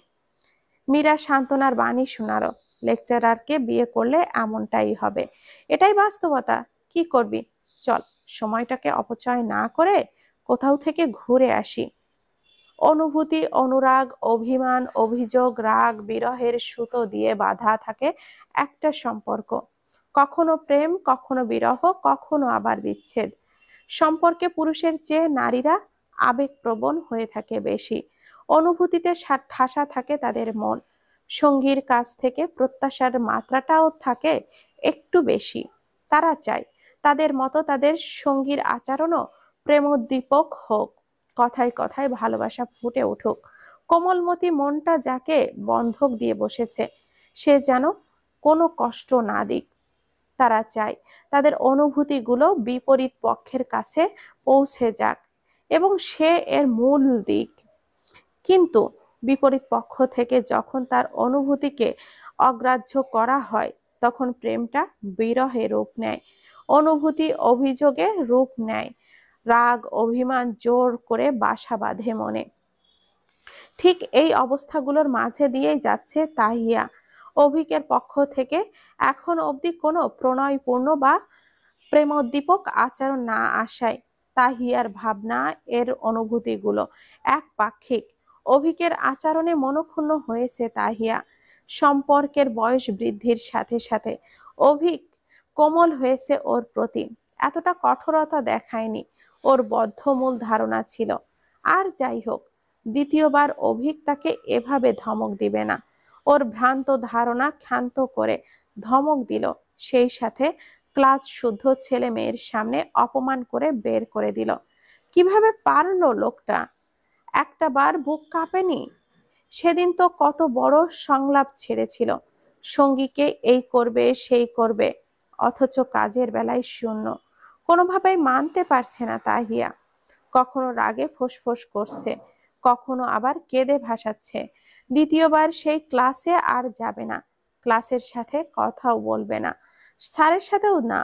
মীরা সান্ত্বনার বাণী শোনালো, লেকচারারকে বিয়ে করলে এমনটাই হবে, এটাই বাস্তবতা। কি করবি, চল সময়টাকে অপচয় না করে কোথাও থেকে ঘুরে আসি। অনুভূতি, অনুরাগ, অভিমান, অভিযোগ, রাগ, বিরহের সুতো দিয়ে বাঁধা থাকে একটা সম্পর্ক। কখনো প্রেম, কখনো বিরহ, কখনো আবার বিচ্ছেদ। সম্পর্কে পুরুষের চেয়ে নারীরা আবেগপ্রবণ হয়ে থাকে বেশি। অনুভূতিতে ঠাসা থাকে তাদের মন। সঙ্গীর কাছ থেকে প্রত্যাশার মাত্রাটাও থাকে একটু বেশি। তারা চায় তাদের মতো তাদের সঙ্গীর আচরণও প্রেমোদ্দীপক হোক, কথায় কথায় ভালোবাসা ফুটে উঠুক। কোমলমতি মনটা যাকে বন্ধক দিয়ে বসেছে, সে যেন কোনো কষ্ট না দিক। তারা চায় তাদের অনুভূতিগুলো বিপরীত পক্ষের কাছে পৌঁছে যাক এবং সে এর মূল দিক। কিন্তু বিপরীত পক্ষ থেকে যখন তার অনুভূতিকে অগ্রাহ্য করা হয়, তখন প্রেমটা বিরহে রূপ নেয়, অনুভূতি অভিযোগে রূপ নেয়, রাগ অভিমান জোর করে বাসা বাঁধে মনে। ঠিক এই অবস্থাগুলোর মাঝে দিয়েই যাচ্ছে তাহিয়া। অভিকের পক্ষ থেকে এখন অবধি কোনো প্রণয়পূর্ণ বা প্রেমোদ্দীপক আচরণ না আসায় তাহিয়ার ভাবনা, এর অনুভূতিগুলো একপাক্ষিক। অভিকের আচরণে মনক্ষুণ্ণ হয়েছে তাহিয়া। সম্পর্কের বয়স বৃদ্ধির সাথে সাথে অভিক কোমল হয়েছে ওর প্রতি। এতটা কঠোরতা দেখায়নি, ওর বদ্ধমূল ধারণা ছিল। আর যাই হোক, দ্বিতীয়বার অভিক তাকে এভাবে ধমক দিবে না। ওর ভ্রান্ত ধারণা ক্ষান্ত করে ধমক দিল, সেই সাথে ক্লাস শুদ্ধ ছেলে মেয়ের সামনে অপমান করে বের করে দিল। কিভাবে পারলো লোকটা? একটা বার বুক কাঁপেনি? সেদিন তো কত বড় সংলাপ ছেড়েছিল, সঙ্গীকে এই করবে সেই করবে, অথচ কাজের বেলায় শূন্য। কোনোভাবেই মানতে পারছে না তাহিয়া। কখনো রাগে ফোঁসফোঁস করছে, কখনো আবার কেঁদে ভাসাচ্ছে। দ্বিতীয়বার সেই ক্লাসে আর যাবে না, ক্লাসের সাথে কথাও বলবে না, স্যারের সাথেও না।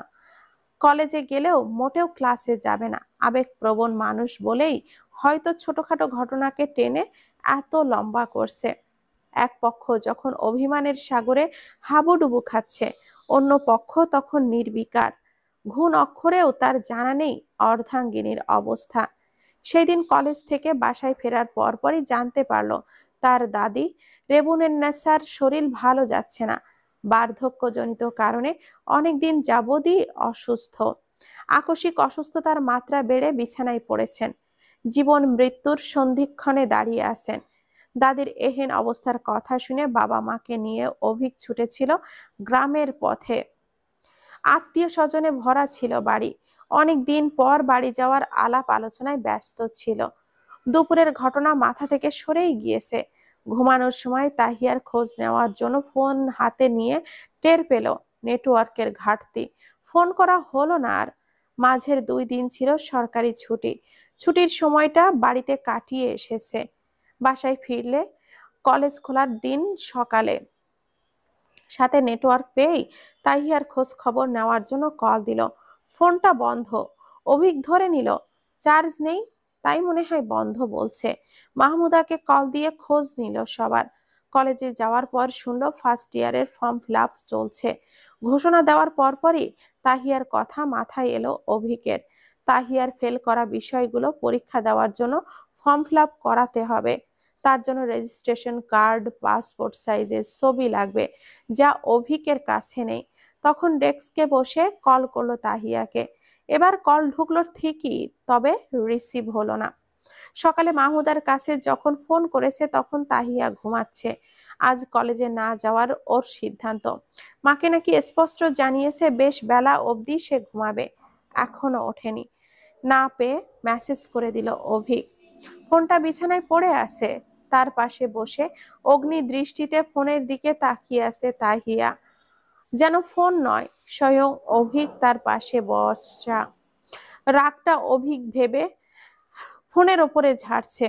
কলেজে গেলেও মোটেও ক্লাসে যাবে না। আবেগপ্রবণ মানুষ বলেই হয়তো ছোটখাটো ঘটনাকে টেনে এত লম্বা করছে। এক পক্ষ যখন অভিমানের সাগরে হাবুডুবু খাচ্ছে, অন্য পক্ষ তখন নির্বিকার। ঘুণ অক্ষরেও তার জানা নেই অর্ধাঙ্গিনীর অবস্থা। সেই দিন কলেজ থেকে বাসায় ফেরার পরপরই জানতে পারলো তার দাদি রেবুনেন্নেসার শরীর ভালো যাচ্ছে না। বার্ধক্যজনিত কারণে অনেকদিন যাবতই অসুস্থ। আকস্মিক অসুস্থতার মাত্রা বেড়ে বিছানায় পড়েছেন। জীবন মৃত্যুর সন্ধিক্ষণে দাঁড়িয়ে আছেন। দাদির এহেন অবস্থার কথা শুনে বাবা মাকে নিয়ে অভিক ছুটেছিল গ্রামের পথে। আত্মীয় স্বজনে ভরা ছিল বাড়ি। অনেক দিন পর বাড়ি যাওয়ার আলাপ আলোচনায় ব্যস্ত ছিল। দুপুরের ঘটনা মাথা থেকে সরেই গিয়েছে। ঘুমানোর সময় তাহিয়ার খোঁজ নেওয়ার জন্য ফোন হাতে নিয়ে টের পেল নেটওয়ার্কের ঘাটতি। ফোন করা হলো না আর। মাঝের 2 দিন ছিল সরকারি ছুটি। ছুটির সময়টা বাড়িতে কাটিয়ে এসেছে। বাসায় ফিরলে কলেজ খোলার দিন সকালে সাথে নেটওয়ার্ক পেয়েই তাহিয়ার খোঁজ খবর নেওয়ার জন্য কল দিল। ফোনটা বন্ধ। অভিক ধরে নিল, চার্জ নেই, তাই মনে হয় বন্ধ বলছে। মাহমুদাকে কল দিয়ে খোঁজ নিল সবার। কলেজে যাওয়ার পর শুনলো ফার্স্ট ইয়ারের ফর্ম ফিল আপ চলছে। ঘোষণা দেওয়ার পরপরই তাহিয়ার কথা মাথায় এলো অভিকের। তাহিয়ার ফেল করা বিষয়গুলো পরীক্ষা দেওয়ার জন্য ফর্ম ফিল আপ করাতে হবে। তার জন্য রেজিস্ট্রেশন কার্ড, পাসপোর্ট সাইজের ছবি লাগবে, যা অভিকের কাছে নেই। তখন ডেস্কে বসে কল করলো তাহিয়াকে। এবার কল ঢুকলো ঠিকই, তবে রিসিভ হলো না। সকালে মাহমুদার কাছে যখন ফোন করেছে তখন তাহিয়া ঘুমাচ্ছে। আজ কলেজে না যাওয়ার ওর সিদ্ধান্ত। মাকে নাকি স্পষ্ট জানিয়েছে বেশ বেলা অবধি সে ঘুমাবে। এখনো ওঠেনি। না পেয়ে মেসেজ করে দিল অভিক। ফোনটা বিছানায় পড়ে আছে। তার পাশে বসে অগ্নি দৃষ্টিতে ফোনের দিকে তাকিয়ে আছে তাহিয়া। যেন ফোন নয়, স্বয়ং অভিক তার পাশে বসা। রাগটা অভিক ভেবে ফোনের ওপরে ঝাড়ছে।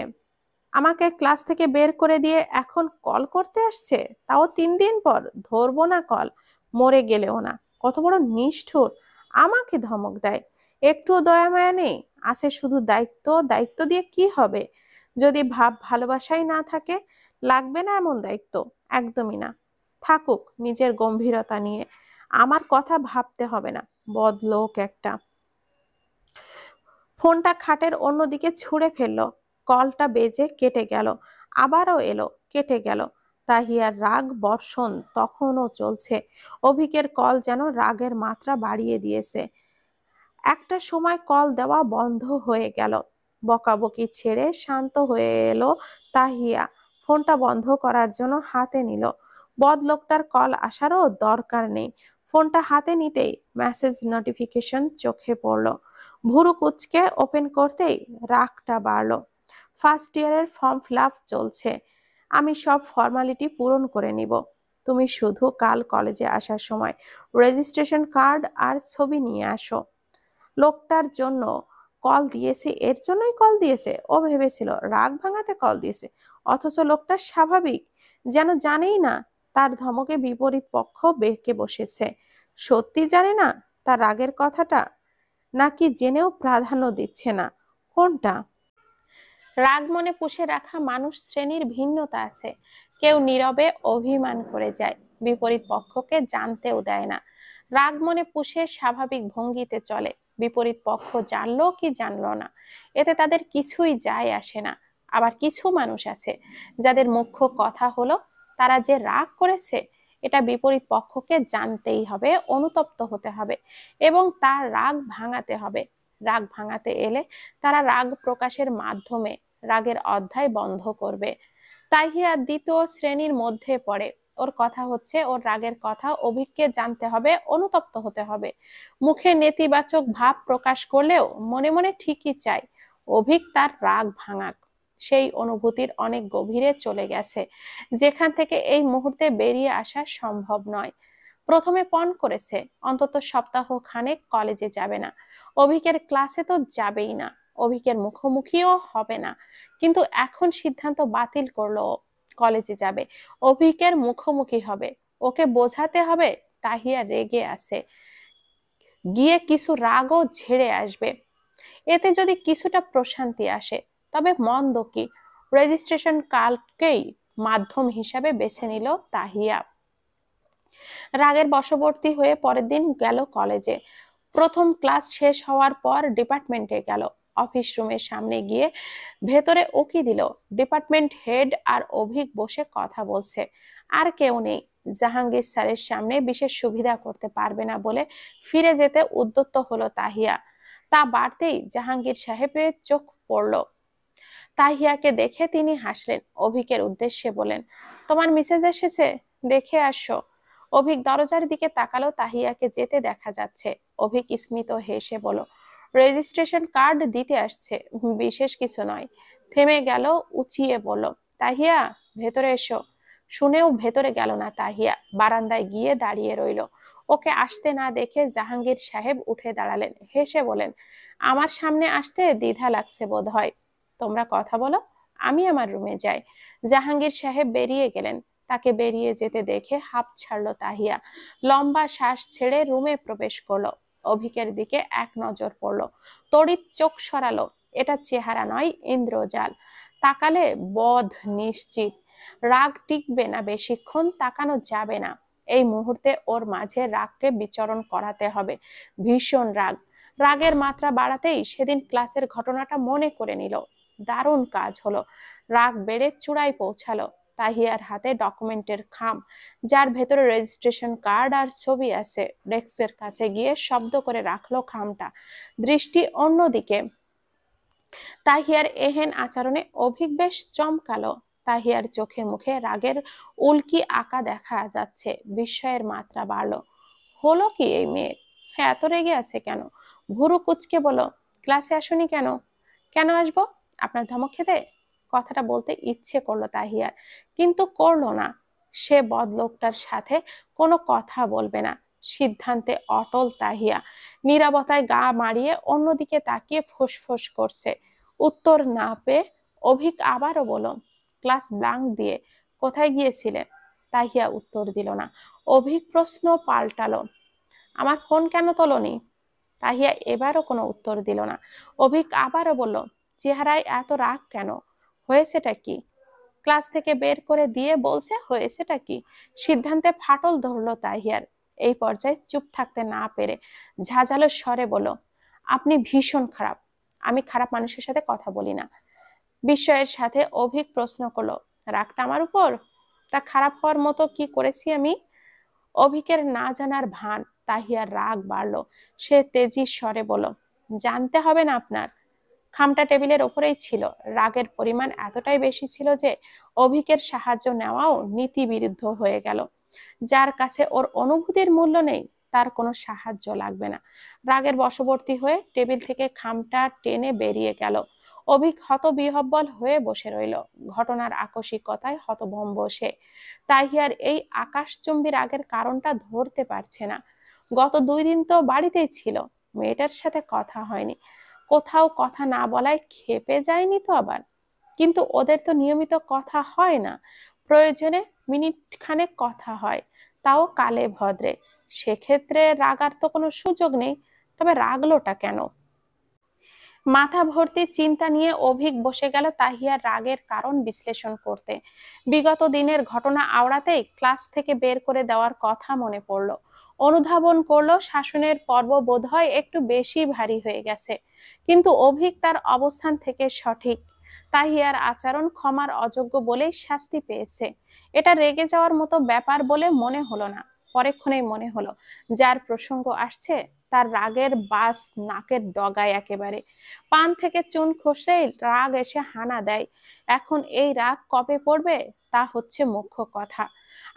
আমাকে ক্লাস থেকে বের করে দিয়ে এখন কল করতে আসছে, তাও 3 দিন পর। ধরবো না কল, মরে গেলেও না। কত বড় নিষ্ঠুর! আমাকে ধমক দেয়, একটুও দয়া মায়া নেই, আছে শুধু দায়িত্ব। দায়িত্ব দিয়ে কি হবে যদি ভালোবাসাই না থাকে? লাগবে না এমন দায়িত্ব, একদমই না। থাকুক নিজের গম্ভীরতা নিয়ে, আমার কথা ভাবতে হবে না। বদলোক একটা। ফোনটা খাটের অন্যদিকে ছুঁড়ে ফেললো। কলটা বেজে কেটে গেল, আবারও এলো, কেটে গেল। তাহিয়ার রাগ বর্ষণ তখনও চলছে। অভিকের কল যেন রাগের মাত্রা বাড়িয়ে দিয়েছে। একটা সময় কল দেওয়া বন্ধ হয়ে গেল। বকাবকি ছেড়ে শান্ত হয়ে এলো তাহিয়া। ফোনটা বন্ধ করার জন্য হাতে নিল। বদলোকটার কল আসারও দরকার নেই। ফোনটা হাতে নিতেই মেসেজ নোটিফিকেশন চোখে পড়ল। ভুরু কুঁচকে ওপেন করতেই রাগটা বাড়ল। ফার্স্ট ইয়ারের ফর্ম ফিল আপ চলছে। আমি সব ফর্মালিটি পূরণ করে নিব। তুমি শুধু কাল কলেজে আসার সময় রেজিস্ট্রেশন কার্ড আর ছবি নিয়ে আসো। লোকটার জন্য কল দিয়েছে, এর জন্যই কল দিয়েছে। ও ভেবেছিল রাগ ভাঙাতে কল দিয়েছে, অথচ লোকটা স্বাভাবিক, যেন জানেই না তার ধমকে বিপরীত পক্ষ বেঁকে বসেছে। সত্যি জানে না তার রাগের কথাটা, নাকি জেনেও প্রাধান্য দিচ্ছে না? কোনটা? রাগ মনে পুষে রাখা মানুষ শ্রেণীর ভিন্নতা আছে। কেউ নীরবে অভিমান করে যায়, বিপরীত পক্ষকে জানতেও দেয় না। রাগ মনে পুষে স্বাভাবিক ভঙ্গিতে চলে, বিপরীত পক্ষ জানলো কি জানলো না, এতে তাদের কিছুই যায় আসে না। আবার কিছু মানুষ আছে যাদের মুখ্য কথা হলো তারা যে রাগ করেছে এটা বিপরীত পক্ষকে জানতেই হবে, অনুতপ্ত হতে হবে এবং তার রাগ ভাঙাতে হবে। রাগ ভাঙাতে এলে তারা রাগ প্রকাশের মাধ্যমে রাগের অধ্যায় বন্ধ করবে। তাহিয়া দ্বিতীয় শ্রেণীর মধ্যে পড়ে। ওর কথা হচ্ছে ওর রাগের কথা অভিককে জানতে হবে, অনুতপ্ত হতে হবে। মুখে নেতিবাচক ভাব প্রকাশ করলেও মনে মনে ঠিকই চায় অভিক তার রাগ ভাঙাক। সেই অনুভূতির অনেক গভীরে চলে গেছে, যেখান থেকে এই মুহূর্তে বেরিয়ে আসা সম্ভব নয়। প্রথমে পণ করেছে অন্তত সপ্তাহ খানেক কলেজে যাবে না, অভিকের ক্লাসে তো যাবেই না, অভিকের মুখোমুখিও হবে না। কিন্তু এখন সিদ্ধান্ত বাতিল করলো, কলেজে যাবে, অভিকের মুখোমুখি হবে, ওকে বোঝাতে হবে তাহিয়া রেগে আছে, গিয়ে কিছু রাগও ঝেড়ে আসবে। এতে যদি কিছুটা প্রশান্তি আসে তবে মন্দ কি। রেজিস্ট্রেশন কার্ডকেই মাধ্যম হিসাবে বেছে নিল তাহিয়া। রাগের বশবর্তী হয়ে পরের দিন গেল কলেজে। প্রথম ক্লাস শেষ হওয়ার পর ডিপার্টমেন্টে গেল। অফিস রুমের সামনে গিয়ে ভেতরে উকি দিল। ডিপার্টমেন্ট হেড আর অভিক বসে কথা বলছে, আর কেউ নেই। জাহাঙ্গীর স্যারের সামনে বিশেষ সুবিধা করতে পারবে না বলে ফিরে যেতে উদ্যত হলো তাহিয়া। তা বাড়তেই জাহাঙ্গীর সাহেবের চোখ পড়ল। তাহিয়াকে দেখে তিনি হাসলেন, অভিকের উদ্দেশ্যে বলেন, তোমার মেসেজ এসেছে, দেখে আসো। অভিক দরজার দিকে তাকালো, তাহিয়াকে যেতে দেখা যাচ্ছে। অভিক স্মিত হেসে বলল, রেজিস্ট্রেশন কার্ড দিতে আসছে, বিশেষ কিছু নয়। থেমে গেল, উঁচিয়ে বলল, তাহিয়া ভেতরে এসো। শুনেও ভেতরে গেল না তাহিয়া, বারান্দায় গিয়ে দাঁড়িয়ে রইল। ওকে আসতে না দেখে জাহাঙ্গীর সাহেব উঠে দাঁড়ালেন, হেসে বলেন, আমার সামনে আসতে দ্বিধা লাগছে বোধ হয়, তোমরা কথা বলো, আমি আমার রুমে যাই। জাহাঙ্গীর সাহেব বেরিয়ে গেলেন। তাকে বেরিয়ে যেতে দেখে হাঁপ ছাড়লো তাহিয়া। লম্বা শ্বাস ছেড়ে রুমে প্রবেশ করলো। অভিকের দিকে এক নজর পড়লো, তড়িৎ চোখ সরালো। এটা চেহারা নয়, ইন্দ্রজাল। তাকালে বধ নিশ্চিত। রাগ টিকবে না বেশিক্ষণ, তাকানো যাবে না। এই মুহূর্তে ওর মাঝে রাগকে বিচরণ করাতে হবে। ভীষণ রাগ। রাগের মাত্রা বাড়াতেই সেদিন ক্লাসের ঘটনাটা মনে করে নিল। দারুণ কাজ হলো। রাগ বেড়ে চূড়ায় পৌঁছালো। তাহিয়ার হাতে ডকুমেন্টের খাম, যার ভেতরে রেজিস্ট্রেশন কার্ড আর ছবি আছে। ডেস্কের কাছে গিয়ে শব্দ করে রাখলো খামটা, দৃষ্টি অন্যদিকে। তাহিয়ার এহেন আচরণে অভিক বেশ চমকালো। তাহিয়ার চোখে মুখে রাগের উল্কি আঁকা দেখা যাচ্ছে। বিস্ময়ের মাত্রা বাড়লো। হলো কি এই মেয়ের, হ্যাঁ এত রেগে আছে কেন? ভুরু কুচকে বলো, ক্লাসে আসোনি কেন? কেন আসবো, আপনার ধমক খেতে? কথাটা বলতে ইচ্ছে করলো তাহিয়ার, কিন্তু করলো না। সে বদলোকটার সাথে কোনো কথা বলবে না। সিদ্ধান্তে অটল তাহিয়া। নীরবতায় গা মারিয়ে অন্যদিকে তাকিয়ে ফোঁস করছে। উত্তর না পেয়ে অভিক আবারও বলল, ক্লাস ব্লাঙ্ক দিয়ে কোথায় গিয়েছিলে? তাহিয়া উত্তর দিল না। অভিক প্রশ্ন পাল্টালো, আমার ফোন কেন তোলনি? তাহিয়া এবারও কোনো উত্তর দিল না। অভিক আবারও বলল, চেহারায় এত রাগ কেন, হয়েছেটা কি? ক্লাস থেকে বের করে দিয়ে বলছে হয়েছেটা কি? সিদ্ধান্তে ফাটল ধরলো তাহিয়ার। এই পর্যায়ে চুপ থাকতে না পেরে ঝাঁঝালো স্বরে বলল, আপনি ভীষণ খারাপ, আমি খারাপ মানুষের সাথে কথা বলি না। বিস্ময়ের সাথে অভিক প্রশ্ন করলো, রাগটা আমার উপর? তা খারাপ হওয়ার মতো কি করেছি আমি? অভিকের না জানার ভান। তাহিয়ার রাগ বাড়লো। সে তেজি স্বরে বলল, জানতে হবে না আপনার। খামটা টেবিলের ওপরেই ছিল। রাগের পরিমাণ এতটাই বেশি ছিল যে অভিকের সাহায্য নেওয়াও নীতি বিরুদ্ধ হয়ে গেল। যার কাছে ওর অনুভূতির মূল্য নেই তার কোনো সাহায্য লাগবে না। রাগের বশবর্তী হয়ে টেবিল থেকে খামটা টেনে বেরিয়ে গেল। অভিক হতবিহ্বল হয়ে বসে রইল। ঘটনার আকস্মিকতায় হতভম্ব সে। তাহিয়ার এই আকাশচুম্বী রাগের কারণটা ধরতে পারছে না। গত 2 দিন তো বাড়িতেই ছিল, মেয়েটার সাথে কথা হয়নি। কোথাও কথা না বলায় ক্ষেপে যায়নি তো আবার? কিন্তু ওদের তো নিয়মিত কথা হয় না, প্রয়োজনে মিনিট খানেক কথা হয়, তাও কালে ভদ্রে। সেক্ষেত্রে রাগার তো কোনো সুযোগ নেই। তবে রাগলোটা কেন? মাথা ভর্তি চিন্তা নিয়ে অভিক বসে গেল তাহিয়ার রাগের কারণ বিশ্লেষণ করতে। বিগত দিনের ঘটনা আওড়াতেই ক্লাস থেকে বের করে দেওয়ার কথা মনে পড়ল। অনুধাবন করলো শাসনের পর্ব বোধহয় একটু বেশি ভারী হয়ে গেছে। কিন্তু অভিক তার অবস্থান থেকে সঠিক। তাহিয়ার আচরণ ক্ষমার অযোগ্য বলেই শাস্তি পেয়েছে। এটা রেগে যাওয়ার মতো ব্যাপার বলে মনে হলো না। পরেক্ষণেই মনে হলো যার প্রসঙ্গ আসছে তার রাগের বাস নাকের ডগায় একেবারে। পান থেকে চুন খসলেই রাগ এসে হানা দেয়। এখন এই রাগ কবে পড়বে তা হচ্ছে মুখ্য কথা।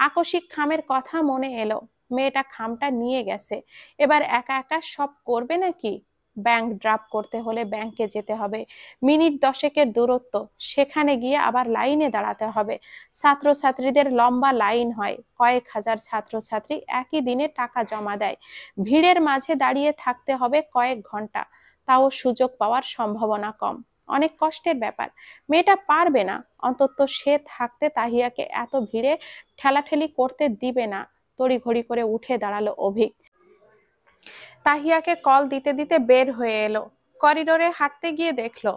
আকস্মিক খামের কথা মনে এলো। মেয়েটা খামটা নিয়ে গেছে, এবার একা একা সব করবে নাকি? ব্যাংক ড্রাফট করতে হলে ব্যাংকে যেতে হবে, মিনিট 10-এর দূরত্ব, সেখানে গিয়ে আবার লাইনে দাঁড়াতে হবে। ছাত্রছাত্রীদের লম্বা লাইন হয়, কয়েক হাজার ছাত্রছাত্রী একই দিনে টাকা জমা দেয়। ভিড়ের মাঝে দাঁড়িয়ে থাকতে হবে কয়েক ঘন্টা, তাও সুযোগ পাওয়ার সম্ভাবনা কম। অনেক কষ্টের ব্যাপার। মেয়েটা পারবে না, অন্তত সে থাকতে তাহিয়াকে এত ভিড়ে ঠেলাঠেলি করতে দিবে না। তড়িঘড়ি করে উঠে দাঁড়ালো অভিক। তাহিয়াকে কল দিতে দিতে বের হয়ে এলো। করিডোরে হাঁটতে গিয়ে দেখলো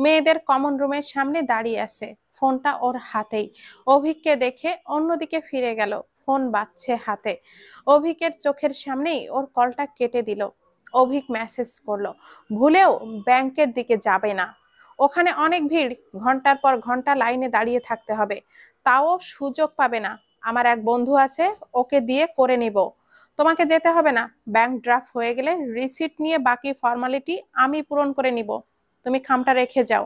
মেয়েদের কমন রুমের সামনে দাঁড়িয়ে আছে, ফোনটা ওর হাতেই। অভিককে দেখে অন্যদিকে ফিরে গেল, ফোন বাজছে হাতে। অভিকের চোখের সামনেই ওর কলটা কেটে দিল। অভিক মেসেজ করলো, ভুলেও ব্যাংকের দিকে যাবে না, ওখানে অনেক ভিড়, ঘন্টার পর ঘন্টা লাইনে দাঁড়িয়ে থাকতে হবে, তাও সুযোগ পাবে না। আমার এক বন্ধু আছে, ওকে দিয়ে করে নিব। তোমাকে যেতে হবে না, ব্যাংক ড্রাফট হয়ে গেলে রিসিট নিয়ে বাকি ফর্মালিটি আমি পূরণ করে নিব, তুমি খামটা রেখে যাও।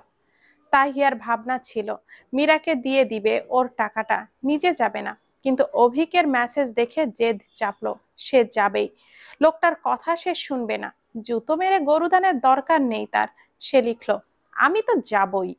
তাহিয়ার ভাবনা ছিল মীরাকে দিয়ে দিবে ওর টাকাটা, নিজে যাবে না। কিন্তু অভিকের মেসেজ দেখে জেদ চাপলো, সে যাবেই। লোকটার কথা সে শুনবে না, জুতো মেরে গরুদানের দরকার নেই তার। সে লিখলো, আমি তো যাবই।